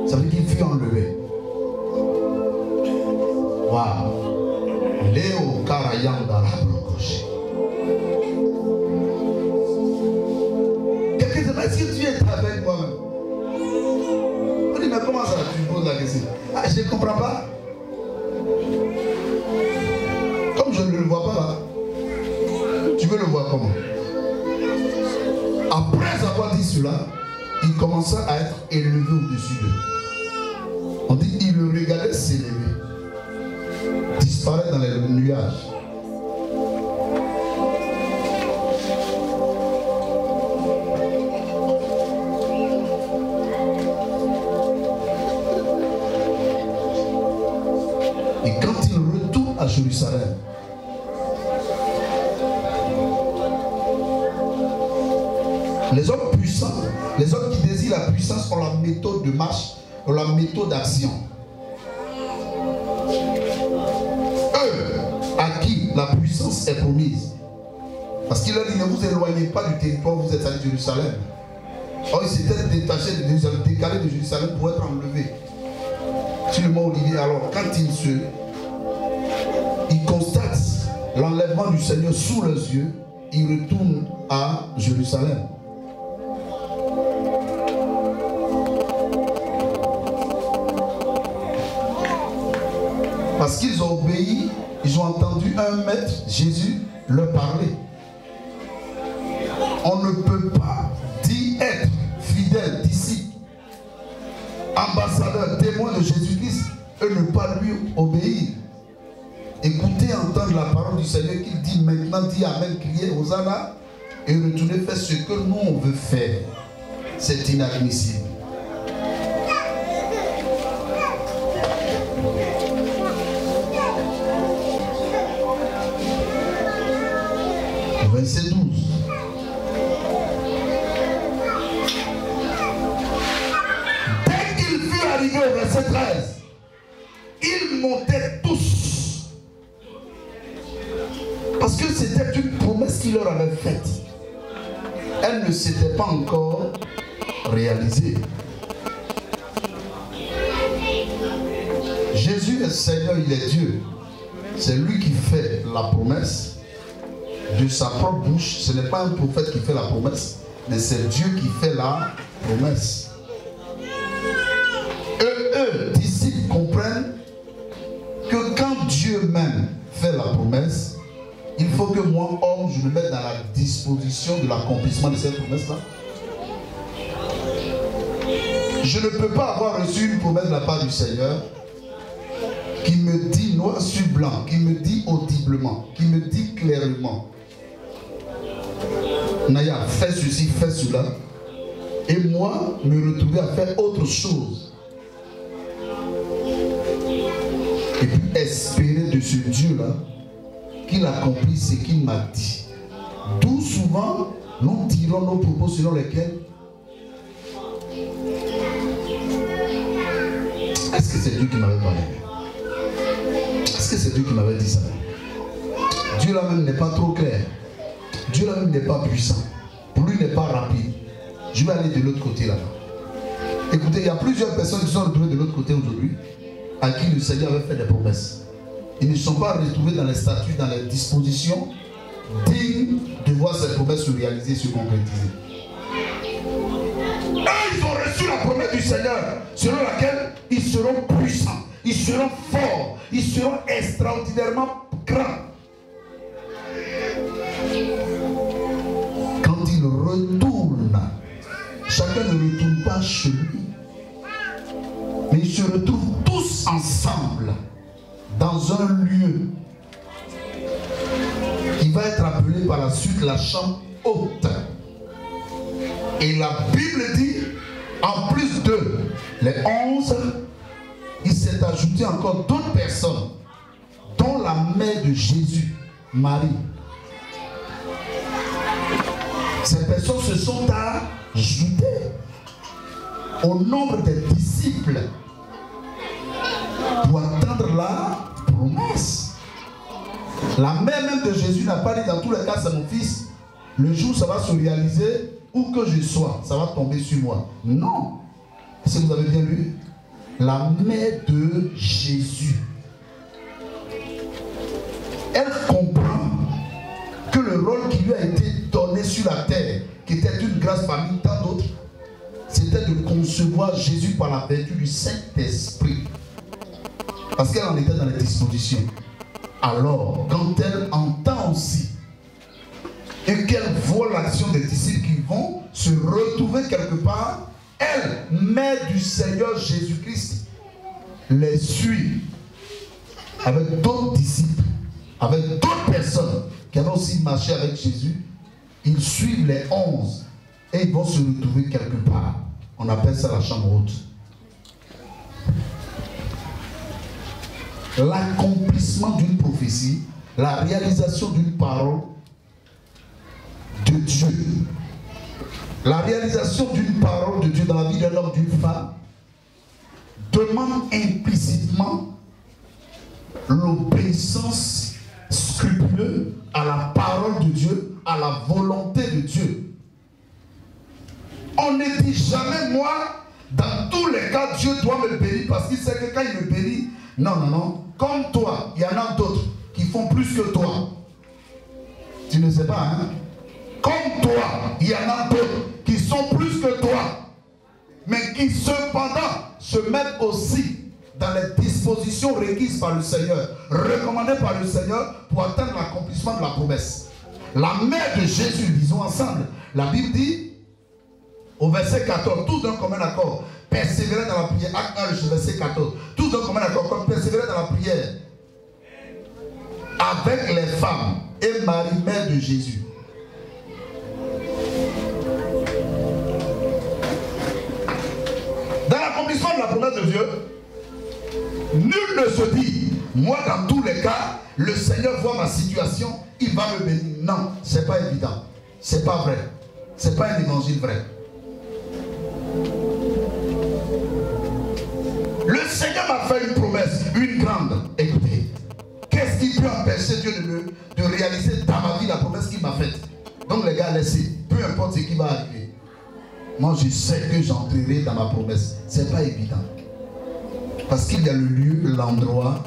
Ça veut dire qu'il fut enlevé. Waouh! Léo Karayanda Labrokoshi. Quelqu'un dit, est-ce que tu es avec moi-même? On dit, mais comment ça? Tu me poses la question. Ah, je ne comprends pas. Comme je ne le vois pas là, tu veux le voir comment? Après avoir dit cela, il commença à être élevé au-dessus d'eux. On dit, il le regardait s'élever, disparaître dans les nuages. Et quand il retourne à Jérusalem, les hommes puissants, les hommes qui désirent la puissance ont la méthode de marche, ont la méthode d'action. Eux, à qui la puissance est promise. Parce qu'il a dit, ne vous éloignez pas du territoire où vous êtes allé à Jérusalem. Or, ils s'étaient détachés de Jérusalem, décalés de Jérusalem pour être enlevés. Sur le mont Olivier, alors, quand ils constatent l'enlèvement du Seigneur sous leurs yeux, ils retournent à Jérusalem. Parce qu'ils ont obéi, ils ont entendu un maître, Jésus, leur parler. On ne peut pas dire être fidèle, disciple, ambassadeur, témoin de Jésus-Christ et ne pas lui obéir. Écoutez, entendre la parole du Seigneur qu'il dit maintenant, dit Amen, criez Hosanna et retournez faire ce que nous on veut faire. C'est inadmissible. Verset 12. Dès qu'il fut arrivé au verset 13, ils montaient tous. Parce que c'était une promesse qu'il leur avait faite. Elle ne s'était pas encore réalisée. Jésus est Seigneur, il est Dieu. C'est lui qui fait la promesse de sa propre bouche. Ce n'est pas un prophète qui fait la promesse, mais c'est Dieu qui fait la promesse. Eux, disciples, comprennent que quand Dieu même fait la promesse, il faut que moi, homme, je me mette dans la disposition de l'accomplissement de cette promesse-là. Je ne peux pas avoir reçu une promesse de la part du Seigneur qui me dit noir sur blanc, qui me dit audiblement, qui me dit clairement, Naya, fais ceci, fais cela, et moi, me retrouver à faire autre chose. Et puis espérer de ce Dieu-là qu'il accomplisse ce qu'il m'a dit. D'où souvent, nous tirons nos propos selon lesquels est-ce que c'est Dieu qui m'avait parlé? Est-ce que c'est Dieu qui m'avait dit ça? Dieu là-même n'est pas trop clair. Dieu là-même n'est pas puissant. Pour lui, il n'est pas rapide. Je vais aller de l'autre côté là-bas. Écoutez, il y a plusieurs personnes qui sont retrouvées de l'autre côté aujourd'hui à qui le Seigneur avait fait des promesses. Ils ne sont pas retrouvés dans les statuts, dans les dispositions dignes de voir ces promesses se réaliser, se concrétiser. Eux, ils ont reçu la promesse du Seigneur selon laquelle ils seront puissants, ils seront forts, ils seront extraordinairement grands. Quand ils retournent, chacun ne retourne pas chez lui, mais ils se retrouvent tous ensemble dans un lieu qui va être appelé par la suite la chambre haute. Et la Bible dit, en plus d'eux, les 11, il s'est ajouté encore d'autres personnes, dont la mère de Jésus, Marie. Ces personnes se sont ajoutées au nombre des disciples pour attendre la promesse. La mère même de Jésus n'a pas dit dans tous les cas, c'est mon fils. Le jour où ça va se réaliser, où que je sois, ça va tomber sur moi. Non. Est-ce que vous avez bien lu? La mère de Jésus. Elle comprend que le rôle qui lui a été donné sur la terre, qui était une grâce parmi tant d'autres, c'était de concevoir Jésus par la vertu du Saint-Esprit. Parce qu'elle en était dans les dispositions. Alors, quand elle entend aussi et qu'elle voit l'action des disciples qui vont se retrouver quelque part, elle, mère du Seigneur Jésus-Christ, les suit avec d'autres disciples, avec d'autres personnes qui avaient aussi marché avec Jésus. Ils suivent les 11 et ils vont se retrouver quelque part. On appelle ça la chambre haute. L'accomplissement d'une prophétie, la réalisation d'une parole de Dieu, la réalisation d'une parole de Dieu dans la vie d'un homme, d'une femme, demande implicitement l'obéissance scrupuleuse à la parole de Dieu, à la volonté de Dieu. On ne dit jamais, moi, dans tous les cas, Dieu doit me bénir parce qu'il sait que quand il me bénit, non, non, non. Comme toi, il y en a d'autres qui font plus que toi. Tu ne sais pas, hein? Comme toi, il y en a d'autres qui sont plus que toi. Mais qui cependant se mettent aussi dans les dispositions requises par le Seigneur, recommandées par le Seigneur pour atteindre l'accomplissement de la promesse. La mère de Jésus, lisons ensemble. La Bible dit, au verset 14, tous d'un commun accord, persévérer dans la prière. Acte 1, verset 14. Tous d'un commun accord, persévérer dans la prière. Avec les femmes et Marie, mère de Jésus. Dans l'accomplissement de la promesse de Dieu, nul ne se dit, moi dans tous les cas, le Seigneur voit ma situation, il va va me bénir. Non, ce n'est pas évident. Ce n'est pas vrai. Ce n'est pas un évangile vrai. Le Seigneur m'a fait une promesse, une grande. Écoutez, qu'est-ce qui peut empêcher Dieu de réaliser dans ma vie la promesse qu'il m'a faite? Donc les gars, laissez, peu importe ce qui va arriver. Moi, je sais que j'entrerai dans ma promesse. Ce n'est pas évident. Parce qu'il y a le lieu, l'endroit,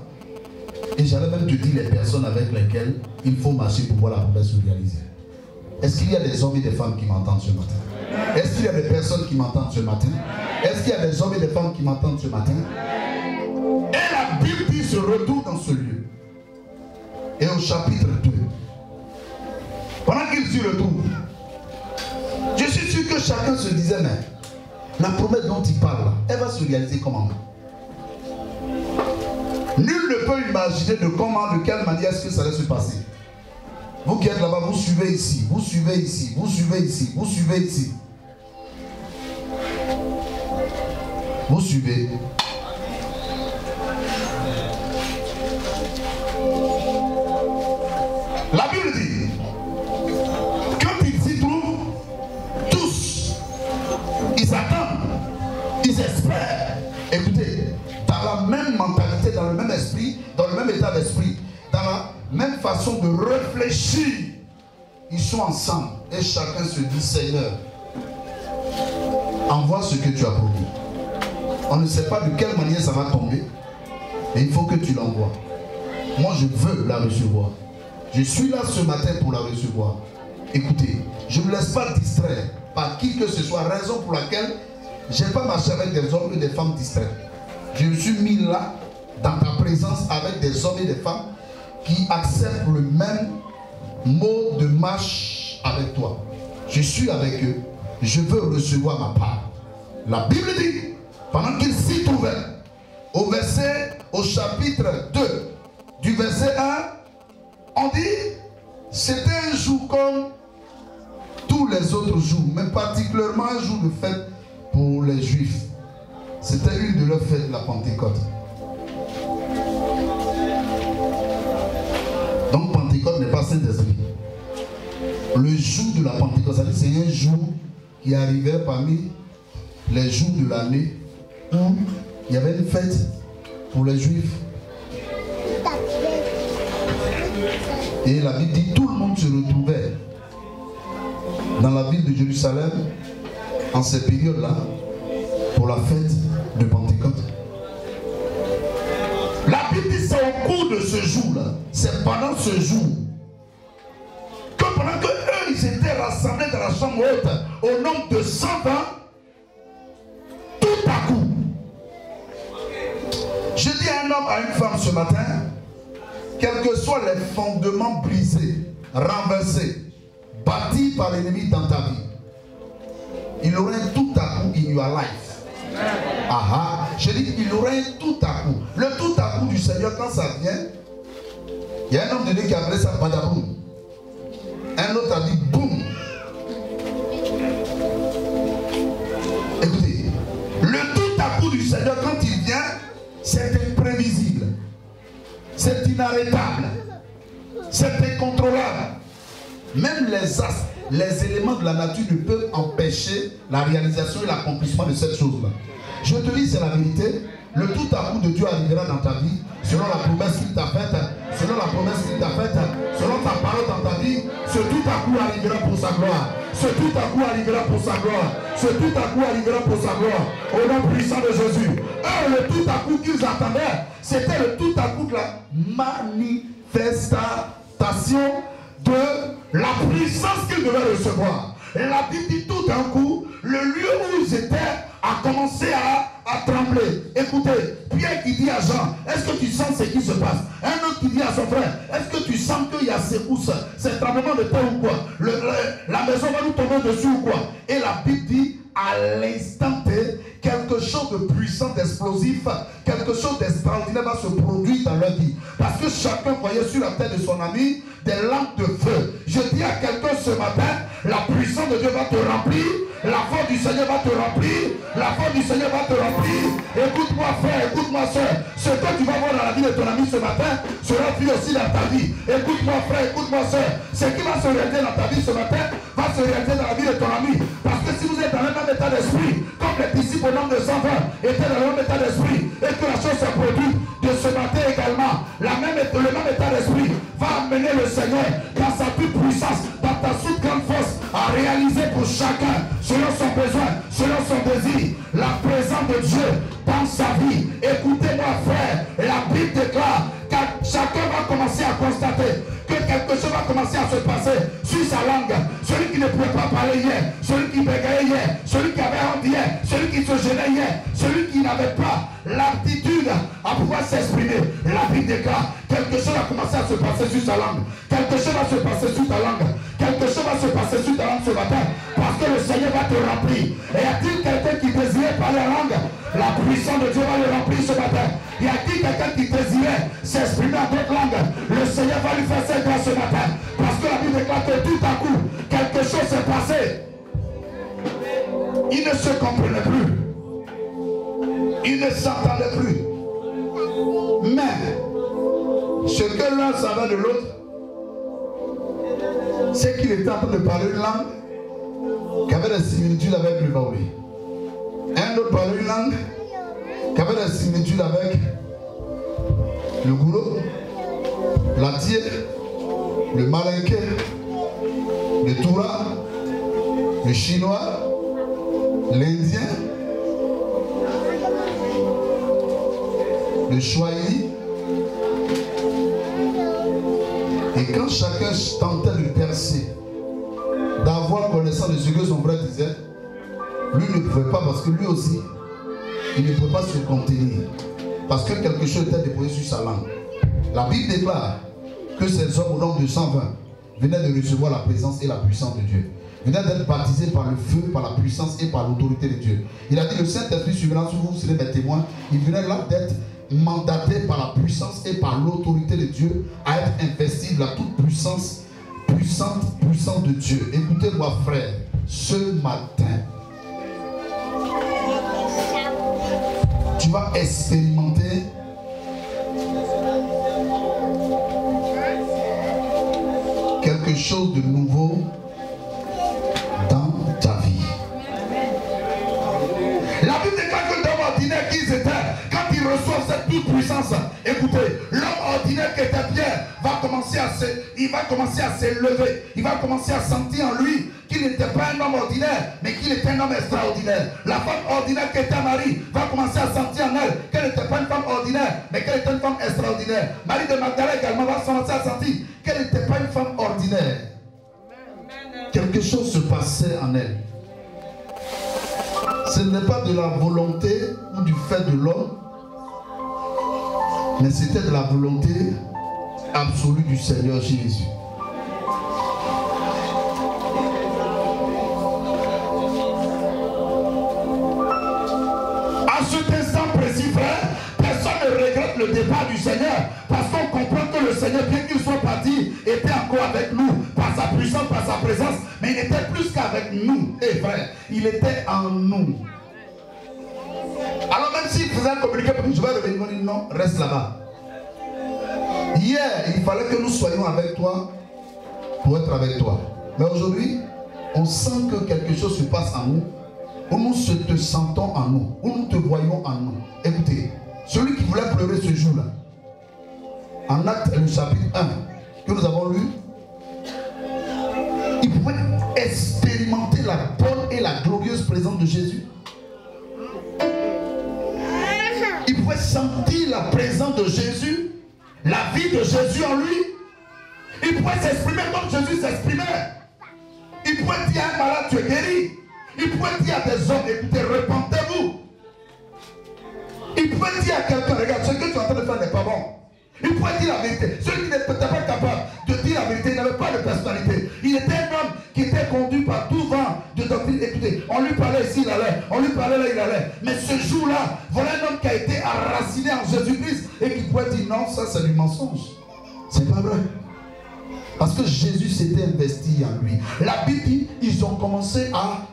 et j'allais même te dire les personnes avec lesquelles il faut marcher pour voir la promesse se réaliser. Est-ce qu'il y a des hommes et des femmes qui m'entendent ce matin? Est-ce qu'il y a des personnes qui m'entendent ce matin? Est-ce qu'il y a des hommes et des femmes qui m'entendent ce matin? Et la Bible dit se retourne dans ce lieu. Et au chapitre 2, pendant qu'il s'y retrouve, je suis sûr que chacun se disait, mais la promesse dont il parle, elle va se réaliser comment? Nul ne peut imaginer de quelle manière est-ce que ça va se passer. Vous qui êtes là-bas, vous suivez ici, vous suivez ici, vous suivez ici, vous suivez ici. Vous suivez. La Bible dit, quand ils s'y trouvent, tous, ils attendent, ils espèrent. Écoutez, dans la même mentalité, dans le même esprit, dans le même état d'esprit, dans la même façon de réfléchir, ils sont ensemble et chacun se dit, Seigneur, envoie ce que tu as promis. On ne sait pas de quelle manière ça va tomber, mais il faut que tu l'envoies. Moi, je veux la recevoir. Je suis là ce matin pour la recevoir. Écoutez, je ne me laisse pas distraire par qui que ce soit, raison pour laquelle je n'ai pas marché avec des hommes et des femmes distraits. Je me suis mis là, dans ta présence, avec des hommes et des femmes qui acceptent le même mode de marche avec toi. Je suis avec eux. Je veux recevoir ma part. La Bible dit, pendant qu'il s'y trouvait, au chapitre 2, du verset 1, on dit, c'était un jour comme tous les autres jours, mais particulièrement un jour de fête pour les Juifs. C'était une de leurs fêtes, la Pentecôte. Donc Pentecôte n'est pas Saint-Esprit. Le jour de la Pentecôte, c'est un jour qui arrivait parmi les jours de l'année où il y avait une fête pour les Juifs. Et la Bible dit tout le monde se retrouvait dans la ville de Jérusalem en ces périodes-là pour la fête de Pentecôte. La Bible dit c'est au cours de ce jour-là, c'est pendant ce jour que pendant que eux ils étaient rassemblés dans la chambre haute au nombre de 100 ans, tout à coup, je dis à un homme, à une femme ce matin, quels que soient les fondements brisés, renversés, bâtis par l'ennemi dans ta vie, il aurait tout à coup in your life. Aha, je dis, il aurait tout à coup. Le tout à coup du Seigneur, quand ça vient, il y a un homme de Dieu qui a appelé ça badaboum. Un autre a dit boum. Écoutez, le tout à coup du Seigneur, quand il vient, c'est imprévisible. C'est inarrêtable. C'est incontrôlable. Même les éléments de la nature ne peuvent empêcher la réalisation et l'accomplissement de cette chose-là. Je te dis, c'est la vérité. Le tout à coup de Dieu arrivera dans ta vie, selon la promesse qu'il t'a faite, selon la promesse qu'il t'a faite, selon ta parole dans ta vie. Ce tout à coup arrivera pour sa gloire. Ce tout à coup arrivera pour sa gloire. Ce tout à coup arrivera pour sa gloire. Au nom puissant de Jésus. Le tout à coup qu'ils attendaient, c'était le tout à coup de la manifestation de la puissance qu'ils devaient recevoir. Et la Bible dit tout d'un coup, le lieu où ils étaient a commencé à trembler. Écoutez, Pierre qui dit à Jean, est-ce que tu sens ce qui se passe? Un autre qui dit à son frère, est-ce que tu sens qu'il y a secousse, c'est tremblement de terre ou quoi? La maison va nous tomber dessus ou quoi? Et la Bible dit, à l'instant T, quelque chose de puissant, d'explosif, quelque chose d'extraordinaire va se produire dans leur vie. Parce que chacun voyait sur la tête de son ami des lampes de feu. Je dis à quelqu'un ce matin, la puissance de Dieu va te remplir, la force du Seigneur va te remplir. La force du Seigneur va te remplir. Écoute-moi frère, écoute-moi soeur. Ce que tu vas voir dans la vie de ton ami ce matin sera vu aussi dans ta vie. Écoute-moi frère, écoute-moi soeur. Ce qui va se réaliser dans ta vie ce matin va se réaliser dans la vie de ton ami. Parce que si vous êtes dans le même état d'esprit, comme les disciples au nombre de 120 étaient dans le même état d'esprit, et que la chose se produit de ce matin également, le même état d'esprit va amener le Seigneur dans sa toute puissance, dans ta toute grande force, à réaliser pour chacun, selon son besoin, selon son désir, la présence de Dieu dans sa vie. Écoutez-moi frère, la Bible déclare que chacun va commencer à constater que quelque chose va commencer à se passer sur sa langue. Celui qui ne pouvait pas parler hier, celui qui bégayait hier, celui qui avait honte hier, celui qui se gênait hier, celui qui n'avait pas l'aptitude à pouvoir s'exprimer. La Bible déclare quelque chose va commencer à se passer sur sa langue. Quelque chose va se passer sur ta langue. Quelque chose va se passer sur ta langue ce matin. Parce que le Seigneur va te remplir. Et y a-t-il quelqu'un qui désirait parler en langue? La puissance de Dieu va le remplir ce matin. Y a-t-il quelqu'un qui désirait s'exprimer en d'autres langues? Le Seigneur va lui faire cette grâce ce matin. Parce que la Bible déclare que tout à coup, quelque chose s'est passé. Il ne se comprenait plus. Il ne s'entendait plus. Mais ce que l'un savait de l'autre, c'est qu'il était en train de parler une langue qui avait des similitudes avec le baouli. Un autre parlait une langue qui avait des similitudes avec le goulot, la tienne, le malinké, le toura, le chinois, l'indien, le swahili. Et quand chacun tentait de percer, d'avoir connaissance de ce que son frère disait, lui ne pouvait pas parce que lui aussi, il ne pouvait pas se contenir. Parce que quelque chose était déposé sur sa langue. La Bible déclare que ces hommes au nombre de 120 venaient de recevoir la présence et la puissance de Dieu. Venaient d'être baptisés par le feu, par la puissance et par l'autorité de Dieu. Il a dit, le Saint-Esprit suivra sur vous, vous serez mes témoins. Il venait là d'être mandaté par la puissance et par l'autorité de Dieu à être investi de la toute puissance, puissante de Dieu. Écoutez-moi frère, ce matin, tu vas expérimenter quelque chose de nouveau dans ta vie. La Bible déclare que l'homme ordinaire qu'ils étaient, quand ils reçoivent cette toute puissance, écoutez, l'homme ordinaire qui était Pierre va commencer à s'élever, il va commencer à sentir en lui qu'il n'était pas un homme ordinaire, mais qu'il était un homme extraordinaire. La femme ordinaire qui était Marie va commencer à sentir en elle qu'elle n'était pas une femme ordinaire, mais qu'elle était une femme extraordinaire. Marie de Magdala également va commencer à sentir qu'elle n'était pas une femme ordinaire. Quelque chose se passait en elle. Ce n'est pas de la volonté ou du fait de l'homme, mais c'était de la volonté absolue du Seigneur Jésus. À cet instant précis, frère, personne ne regrette le départ du Seigneur, parce qu'on comprend que le Seigneur, bien qu'il soit parti, était encore avec nous, par sa puissance, par sa présence, mais il était plus qu'avec nous. Et frère, il était en nous. Alors même s'il faisait un communiqué pour nous, je vais revenir, on dit non, reste là-bas. Hier, il fallait que nous soyons avec toi pour être avec toi. Mais aujourd'hui, on sent que quelque chose se passe en nous, où nous te sentons en nous, où nous te voyons en nous. Écoutez, celui qui voulait pleurer ce jour-là, en Actes, le chapitre 1, que nous avons lu, il pouvait expérimenter la bonne et la glorieuse présence de Jésus. Il pouvait sentir la présence de Jésus, la vie de Jésus en lui. Il pouvait s'exprimer comme Jésus s'exprimait. Il pouvait dire à un malade, tu es guéri. Il pouvait dire à des hommes, écoutez, repentez-vous. Il pouvait dire à quelqu'un, regarde, ce que tu es en train de faire n'est pas bon. Il pouvait dire la vérité. Celui qui n'était pas capable de dire la vérité, il n'avait pas de personnalité. Il était un homme qui était conduit par tout vent de doctrine. Écoutez, on lui parlait ici, il allait. On lui parlait là, il allait. Mais ce jour-là, voilà un homme qui a été enraciné en Jésus-Christ et qui pouvait dire non, ça c'est du mensonge. C'est pas vrai. Parce que Jésus s'était investi en lui. La Bible dit, ils ont commencé à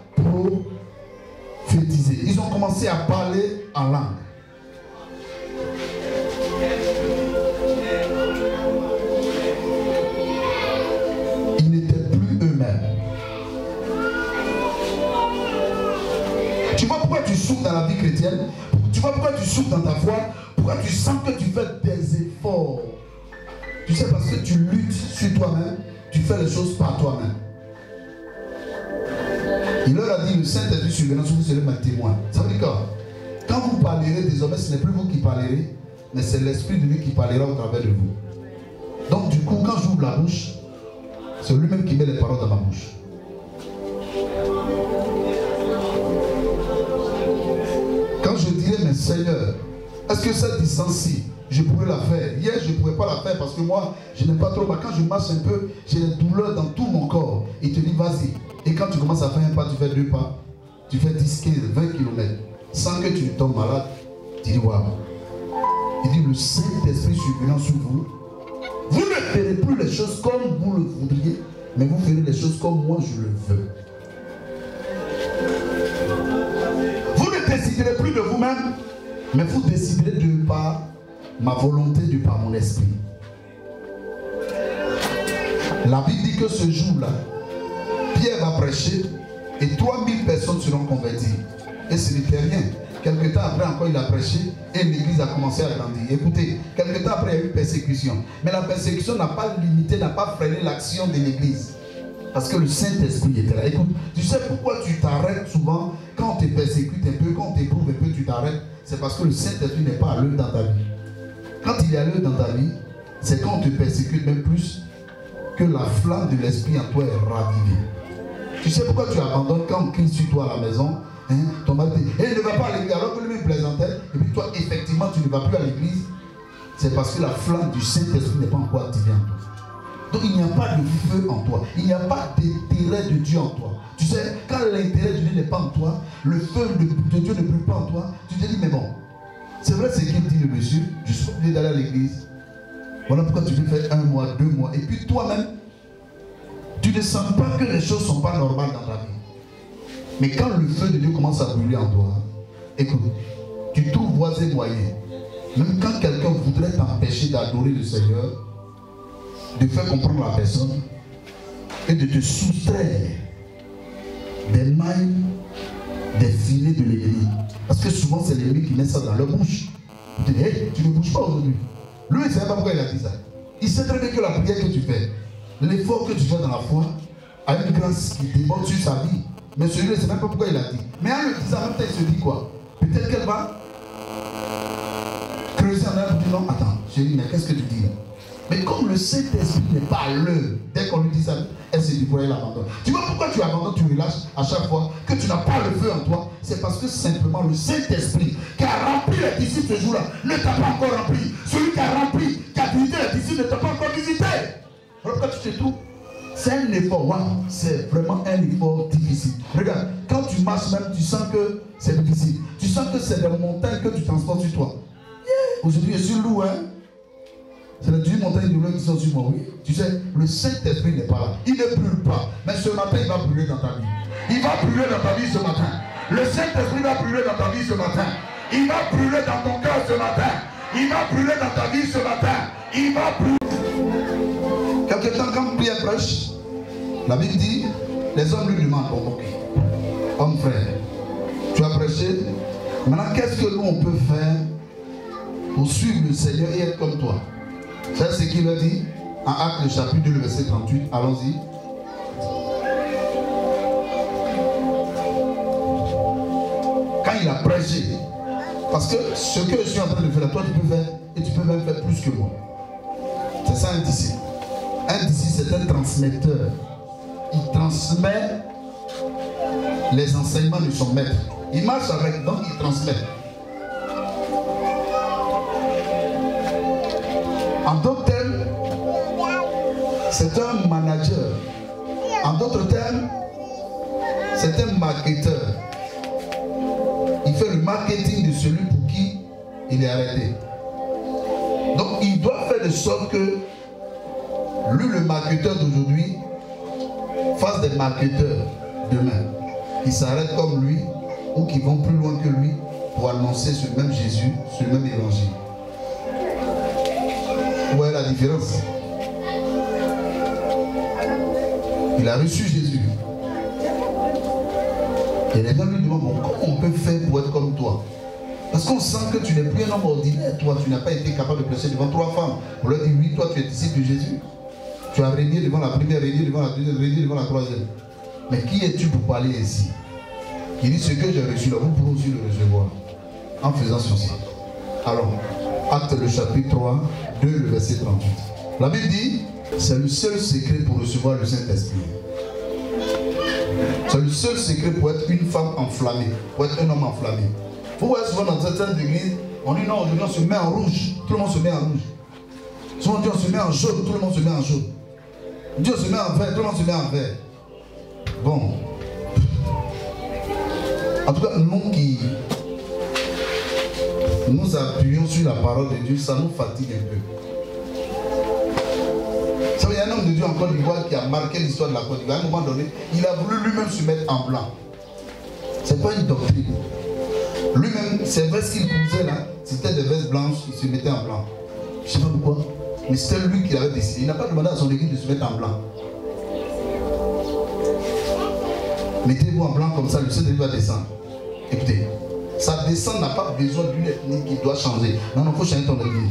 tu es teasé. Ils ont commencé à parler en langue. Ils n'étaient plus eux-mêmes. Tu vois pourquoi tu souffres dans la vie chrétienne? Tu vois pourquoi tu souffres dans ta foi? Pourquoi tu sens que tu fais des efforts? Tu sais, parce que tu luttes sur toi-même, tu fais les choses par toi-même. Il leur a dit, le Saint-Esprit survenant sur vous serez ma témoin. Ça veut dire quoi? Quand vous parlerez désormais, ce n'est plus vous qui parlerez, mais c'est l'Esprit de Dieu qui parlera au travers de vous. Donc du coup, quand j'ouvre la bouche, c'est lui-même qui met les paroles dans ma bouche. Quand je dirais, mais Seigneur, est-ce que cette distance-ci, je pourrais la faire? Hier, je ne pouvais pas la faire parce que moi, je n'aime pas trop. Mais quand je marche un peu, j'ai des douleurs dans tout mon corps. Il te dit, vas-y. Et quand tu commences à faire un pas, tu fais 2 pas. Tu fais 10, 15, 20 km. Sans que tu tombes malade. Tu dis, waouh. Il dit, le Saint-Esprit survenant sur vous, vous ne ferez plus les choses comme vous le voudriez, mais vous ferez les choses comme moi je le veux. Vous ne déciderez plus de vous-même, mais vous déciderez de par ma volonté, de par mon esprit. La Bible dit que ce jour-là, Pierre va prêcher et 3000 personnes seront converties. Et ce n'était rien. Quelque temps après encore, il a prêché et l'église a commencé à grandir. Écoutez, quelque temps après, il y a eu persécution. Mais la persécution n'a pas limité, n'a pas freiné l'action de l'église. Parce que le Saint-Esprit était là. Écoute, tu sais pourquoi tu t'arrêtes souvent quand on te persécute un peu, quand on t'éprouve un peu, tu t'arrêtes. C'est parce que le Saint-Esprit n'est pas à l'œuvre dans ta vie. Quand il est à l'œuvre dans ta vie, c'est quand on te persécute même plus que la flamme de l'Esprit en toi est ravivée. Tu sais pourquoi tu abandonnes quand on crie sur toi à la maison, hein, ton mari dit, il ne va pas à l'église alors que lui me plaisantait, et puis toi effectivement tu ne vas plus à l'église. C'est parce que la flamme du Saint-Esprit n'est pas encore activée en toi. Donc il n'y a pas de feu en toi, il n'y a pas d'intérêt de Dieu en toi. Tu sais, quand l'intérêt de Dieu n'est pas en toi, le feu de Dieu ne brûle pas en toi, tu te dis mais bon, c'est vrai ce qu'il dit le monsieur, je suis obligé d'aller à l'église. Voilà pourquoi tu veux faire 1 mois, 2 mois, et puis toi-même, tu ne sens pas que les choses ne sont pas normales dans ta vie. Mais quand le feu de Dieu commence à brûler en toi, écoute, tu trouves voies et moyens. Même quand quelqu'un voudrait t'empêcher d'adorer le Seigneur, de faire comprendre la personne et de te soustraire des mailles, des filets de l'ennemi. Parce que souvent c'est l'ennemi qui met ça dans leur bouche. Tu te dis, hey, tu ne bouges pas aujourd'hui. Lui, il ne sait pas pourquoi il a dit ça. Il sait très bien que la prière que tu fais, l'effort que tu fais dans la foi, a une grâce qui déborde sur sa vie. Mais celui-là, il ne sait même pas pourquoi il a dit. Mais en le disant, en même temps, il se dit quoi? Peut-être qu'elle va creuser en elle pour dire non, attends, chérie, mais qu'est-ce que tu dis là? Mais comme le Saint-Esprit n'est pas à l'heure, dès qu'on lui dit ça, elle se dit, elle abandonne. Tu vois pourquoi tu abandonnes, tu relâches à chaque fois que tu n'as pas le feu en toi? C'est parce que simplement le Saint-Esprit qui a rempli les disciples ce jour-là ne t'a pas encore rempli. Celui qui a rempli, qui a visité les disciples ne t'a pas encore visité. Alors pourquoi tu te trouves? C'est un effort, wow, c'est vraiment un effort difficile. Regarde, quand tu marches même, tu sens que c'est difficile. Tu sens que c'est des montagnes que tu transportes sur toi. Yeah. Aujourd'hui, je suis lourd, hein. C'est les 18 montagnes de l'eau qui sont sur moi, oui. Tu sais, le Saint-Esprit n'est pas là. Il ne brûle pas. Mais ce matin, il va brûler dans ta vie. Il va brûler dans ta vie ce matin. Le Saint-Esprit va brûler dans ta vie ce matin. Il va brûler dans ton cœur ce matin. Il va brûler dans ta vie ce matin. Il va brûler. Quelque temps, quand Pierre prêche, la Bible dit, les hommes lui demandent, bon, ok, homme frère, tu as prêché, maintenant qu'est-ce que nous on peut faire pour suivre le Seigneur et être comme toi? C'est ce qu'il a dit en Actes le chapitre 2, le verset 38, allons-y. Quand il a prêché, parce que ce que je suis en train de faire, toi tu peux faire, et tu peux même faire plus que moi. C'est ça un disciple. Un disciple, c'est un transmetteur. Il transmet les enseignements de son maître. Il marche avec, donc il transmet. En d'autres termes, c'est un manager. En d'autres termes, c'est un marketeur. Il fait le marketing de celui pour qui il est arrêté. Donc il doit faire de sorte que lui, le marketeur d'aujourd'hui, fasse des marketeurs demain. Il s'arrête comme lui ou qui vont plus loin que lui pour annoncer ce même Jésus, ce même évangile. Vous voyez la différence? Il a reçu Jésus. Et les gens lui demandent, bon, comment on peut faire pour être comme toi? Parce qu'on sent que tu n'es plus un homme ordinaire. Toi, tu n'as pas été capable de prêcher devant 3 femmes. On leur dit, oui, toi, tu es disciple de Jésus. Tu as régné devant la première, régné devant la deuxième, régné devant la troisième. Mais qui es-tu pour parler ainsi? Il dit, ce que j'ai reçu là, vous pouvez aussi le recevoir. En faisant ceci. Alors, Acte le chapitre 3, 2, le verset 38. La Bible dit, c'est le seul secret pour recevoir le Saint-Esprit. C'est le seul secret pour être une femme enflammée, pour être un homme enflammé. Vous voyez souvent dans certaines églises, on dit non, aujourd'hui on se met en rouge, tout le monde se met en rouge. Souvent on dit on se met en jaune, tout le monde se met en jaune. Dieu se met en vert, tout le monde se met en vert. Bon. En tout cas, nous qui nous appuyons sur la parole de Dieu, ça nous fatigue un peu. Vous savez, il y a un homme de Dieu en Côte d'Ivoire qui a marqué l'histoire de la Côte d'Ivoire. À un moment donné, il a voulu lui-même se mettre en blanc. Ce n'est pas une doctrine. Lui-même, ces vestes qu'il posait là, c'était des vestes blanches, il se mettait en blanc. Je ne sais pas pourquoi, mais c'était lui qui l'avait décidé. Il n'a pas demandé à son église de se mettre en blanc. Mettez-vous en blanc comme ça, le Saint-Esprit va descendre. Écoutez, sa descente n'a pas besoin d'une ethnie qui doit changer. Non, il faut changer ton église.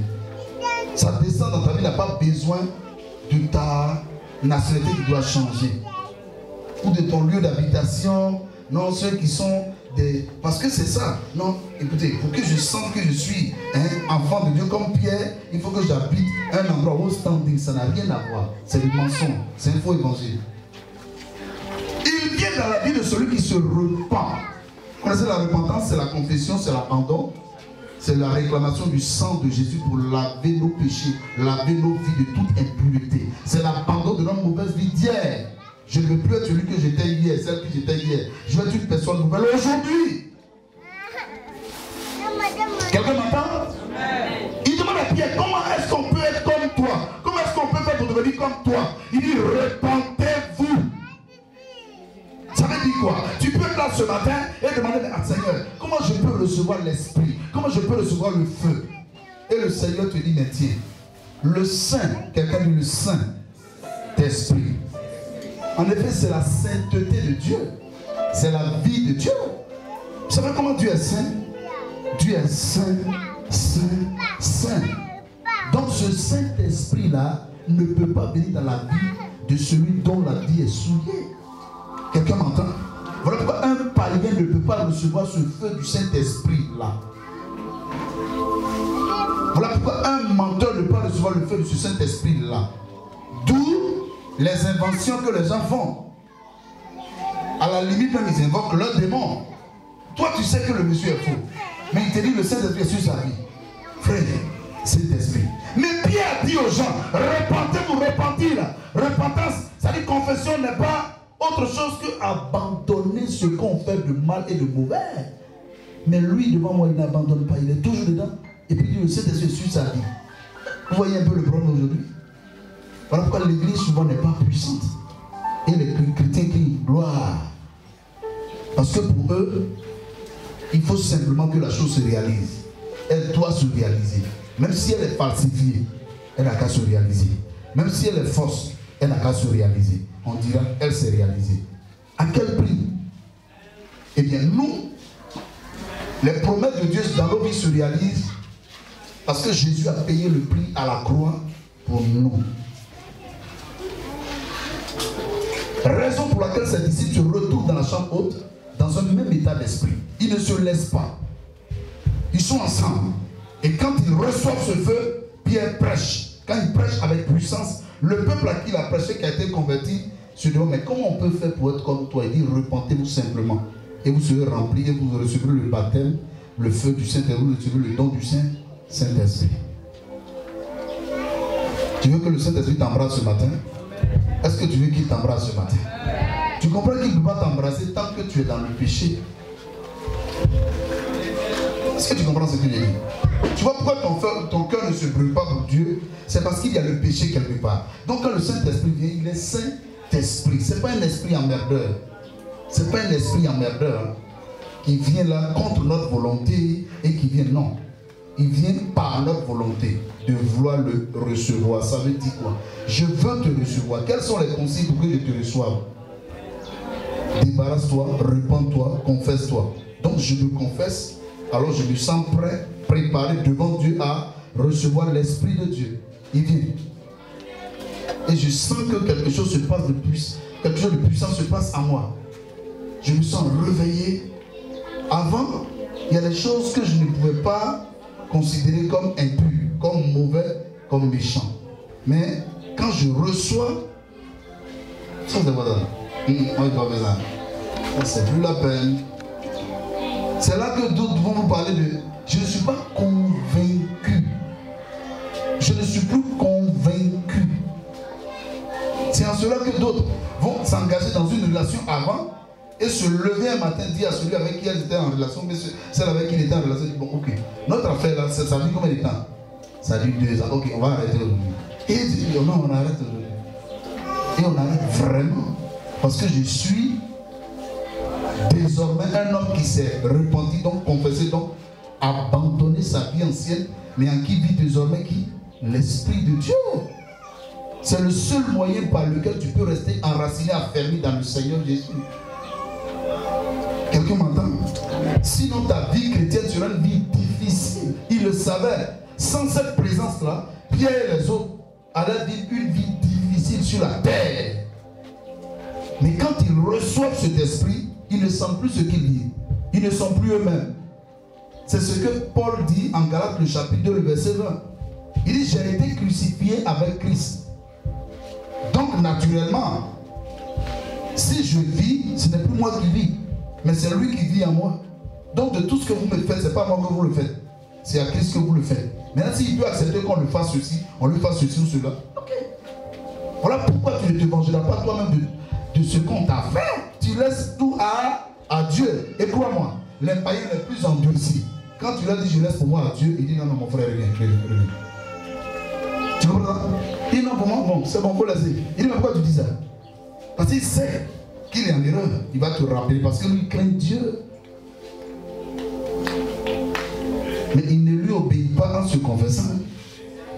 Sa descente dans ta vie n'a pas besoin de ta nationalité qui doit changer. Ou de ton lieu d'habitation. Non, ceux qui sont des... Parce que c'est ça. Non, écoutez, pour que je sente que je suis un enfant de Dieu comme Pierre, il faut que j'habite un endroit où standing. Ça n'a rien à voir. C'est le mensonge. C'est un faux évangile. Il vient dans la vie de celui qui se repent. Vous connaissez la repentance? C'est la confession, c'est l'abandon. C'est la réclamation du sang de Jésus pour laver nos péchés, laver nos vies de toute impureté. C'est l'abandon de notre mauvaise vie d'hier. Je ne veux plus être celui que j'étais hier, celle que j'étais hier. Je veux être une personne nouvelle aujourd'hui. Quelqu'un m'entend? Il demande à Pierre, comment est-ce qu'on peut être comme toi? Comment est-ce qu'on peut faire pour devenir comme toi? Il dit, repentez-vous. Ça veut dire quoi? Tu peux être là ce matin et demander à Seigneur, comment je peux recevoir l'esprit? Comment je peux recevoir le feu? Et le Seigneur te dit, mais tiens, le Saint, quelqu'un dit le Saint-Esprit. En effet, c'est la sainteté de Dieu. C'est la vie de Dieu. Vous savez comment Dieu est saint? Dieu est saint, saint, saint. Donc ce Saint-Esprit-là ne peut pas venir dans la vie de celui dont la vie est souillée. Quelqu'un m'entend? Voilà pourquoi un païen ne peut pas recevoir ce feu du Saint-Esprit-là. Voilà pourquoi un menteur ne peut pas recevoir le feu de ce Saint-Esprit-là. D'où les inventions que les gens font. À la limite, même ils invoquent leur démon. Toi, tu sais que le monsieur est faux. Mais il te dit le Saint-Esprit est sur sa vie. Frère, Saint-Esprit. Mais Pierre dit aux gens, repentez-vous, repentir. Repentance, c'est-à-dire confession n'est pas autre chose que abandonner ce qu'on fait de mal et de mauvais. Mais lui, devant moi, il n'abandonne pas. Il est toujours dedans. Et puis il dit le Saint-Esprit est sur sa vie. Vous voyez un peu le problème aujourd'hui? Voilà pourquoi l'église souvent n'est pas puissante. Et les chrétiens crient gloire. Parce que pour eux, il faut simplement que la chose se réalise. Elle doit se réaliser. Même si elle est falsifiée, elle n'a qu'à se réaliser. Même si elle est fausse, elle n'a qu'à se réaliser. On dira, elle s'est réalisée. À quel prix? Eh bien, nous, les promesses de Dieu dans nos vies se réalisent parce que Jésus a payé le prix à la croix pour nous. Raison pour laquelle ces disciples se retrouvent dans la chambre haute dans un même état d'esprit. Ils ne se laissent pas. Ils sont ensemble. Et quand ils reçoivent ce feu, Pierre prêche. Quand il prêche avec puissance, le peuple à qui il a prêché, qui a été converti, se demande, mais comment on peut faire pour être comme toi? Il dit, repentez-vous simplement. Et vous serez remplis et vous recevrez le baptême, le feu du Saint-Esprit, vous recevrez le don du Saint-Esprit. Tu veux que le Saint-Esprit t'embrasse ce matin? Est-ce que tu veux qu'il t'embrasse ce matin? Tu comprends qu'il ne peut pas t'embrasser tant que tu es dans le péché. Est-ce que tu comprends ce que je dis? Tu vois pourquoi ton cœur ne se brûle pas pour Dieu? C'est parce qu'il y a le péché quelque part. Donc quand le Saint-Esprit vient, il est Saint-Esprit. Ce n'est pas un esprit emmerdeur. Ce n'est pas un esprit emmerdeur. qui vient là contre notre volonté et qui vient, non. Il vient par notre volonté de vouloir le recevoir. Ça veut dire quoi? Je veux te recevoir. Quels sont les conseils pour que je te reçoive? Débarrasse-toi, repens-toi, confesse-toi. Donc je me confesse, alors je me sens prêt, préparé devant Dieu à recevoir l'Esprit de Dieu. Il vient. Et je sens que quelque chose se passe de plus, quelque chose de puissant se passe en moi. Je me sens réveillé. Avant, il y a des choses que je ne pouvais pas considérer comme impures, comme mauvais, comme méchants. Mais quand je reçois, ça c'est quoi ça? C'est plus la peine. C'est là que d'autres vont vous parler de je ne suis pas convaincu. Je ne suis plus convaincu. C'est en cela que d'autres vont s'engager dans une relation avant et se lever un matin, dire à celui avec qui elles étaient en relation, mais celle avec qui il était en relation, dit bon, ok, notre affaire là, ça dure combien de temps? Ça dure 2 ans, ok, on va arrêter aujourd'hui. Et il dit non, on arrête aujourd'hui. Et on arrête vraiment. Parce que je suis désormais un homme qui s'est repenti, donc confessé, donc abandonné sa vie ancienne, mais en qui vit désormais qui? L'Esprit de Dieu. C'est le seul moyen par lequel tu peux rester enraciné, affermi dans le Seigneur Jésus. Quelqu'un m'entend? Sinon ta vie chrétienne sera une vie difficile. Il le savait. Sans cette présence-là, Pierre et les autres allaient vivre une vie difficile sur la terre. Mais quand ils reçoivent cet esprit, ils ne sentent plus ce qu'ils vivent. Ils ne sont plus eux-mêmes. C'est ce que Paul dit en Galates, le chapitre 2, le verset 20. Il dit, j'ai été crucifié avec Christ. Donc naturellement, si je vis, ce n'est plus moi qui vis, mais c'est lui qui vit en moi. Donc de tout ce que vous me faites, ce n'est pas moi que vous le faites. C'est à Christ que vous le faites. Maintenant, s'il peut accepter qu'on le fasse ceci, on lui fasse ceci ou cela. Ok. Voilà pourquoi tu ne te vengeras pas toi-même de ce qu'on t'a fait. Tu laisses tout à Dieu. Et crois-moi, les païens les plus endurcis, quand tu leur dis je laisse pour moi à Dieu, il dit non, non, mon frère, reviens. Tu comprends? Il dit non, pour moi, bon, c'est bon, faut laisser. Il dit mais pourquoi tu dis ça? Parce qu'il sait qu'il est en erreur. Il va te rappeler parce que lui craint Dieu. Mais il ne lui obéit pas en se confessant.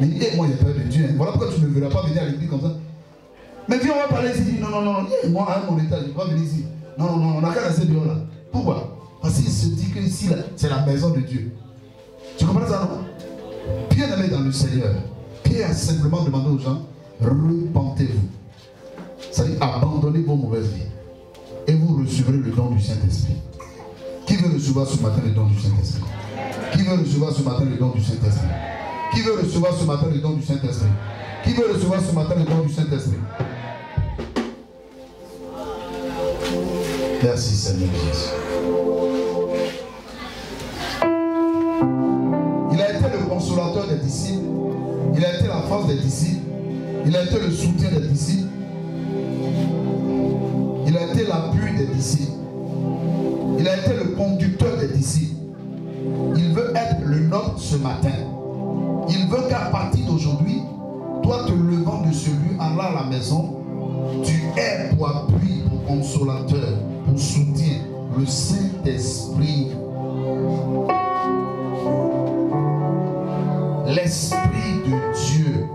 Mais il dit, moi j'ai peur de Dieu. Voilà pourquoi tu ne me verras pas venir à l'église comme ça. Mais viens, on va parler ici. Il dit, non, moi à mon état, je ne vais pas venir ici. Non, on n'a qu'à rester dehors là. Pourquoi? Parce qu'il se dit que ici, c'est la maison de Dieu. Tu comprends ça, non? Bien aimé dans le Seigneur, Pierre a simplement demandé aux gens, repentez-vous. C'est-à-dire, abandonnez vos mauvaises vies. Et vous recevrez le don du Saint-Esprit. Qui veut recevoir ce matin le don du Saint-Esprit? Qui veut recevoir ce matin le don du Saint-Esprit? Qui veut recevoir ce matin le don du Saint-Esprit? Qui veut recevoir ce matin le don du Saint-Esprit? Merci Seigneur Jésus. Il a été le consolateur des disciples. Il a été la force des disciples. Il a été le soutien des disciples. Il a été l'appui des disciples. Il a été le conducteur des disciples. Il veut être le nôtre ce matin. Il veut qu'à partir d'aujourd'hui, toi te levant de ce lieu, en allant à la maison, tu aies pour appui, pour consolateur, pour soutien, le Saint-Esprit. L'Esprit de Dieu.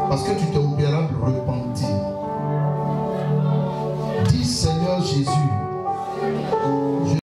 Parce que tu te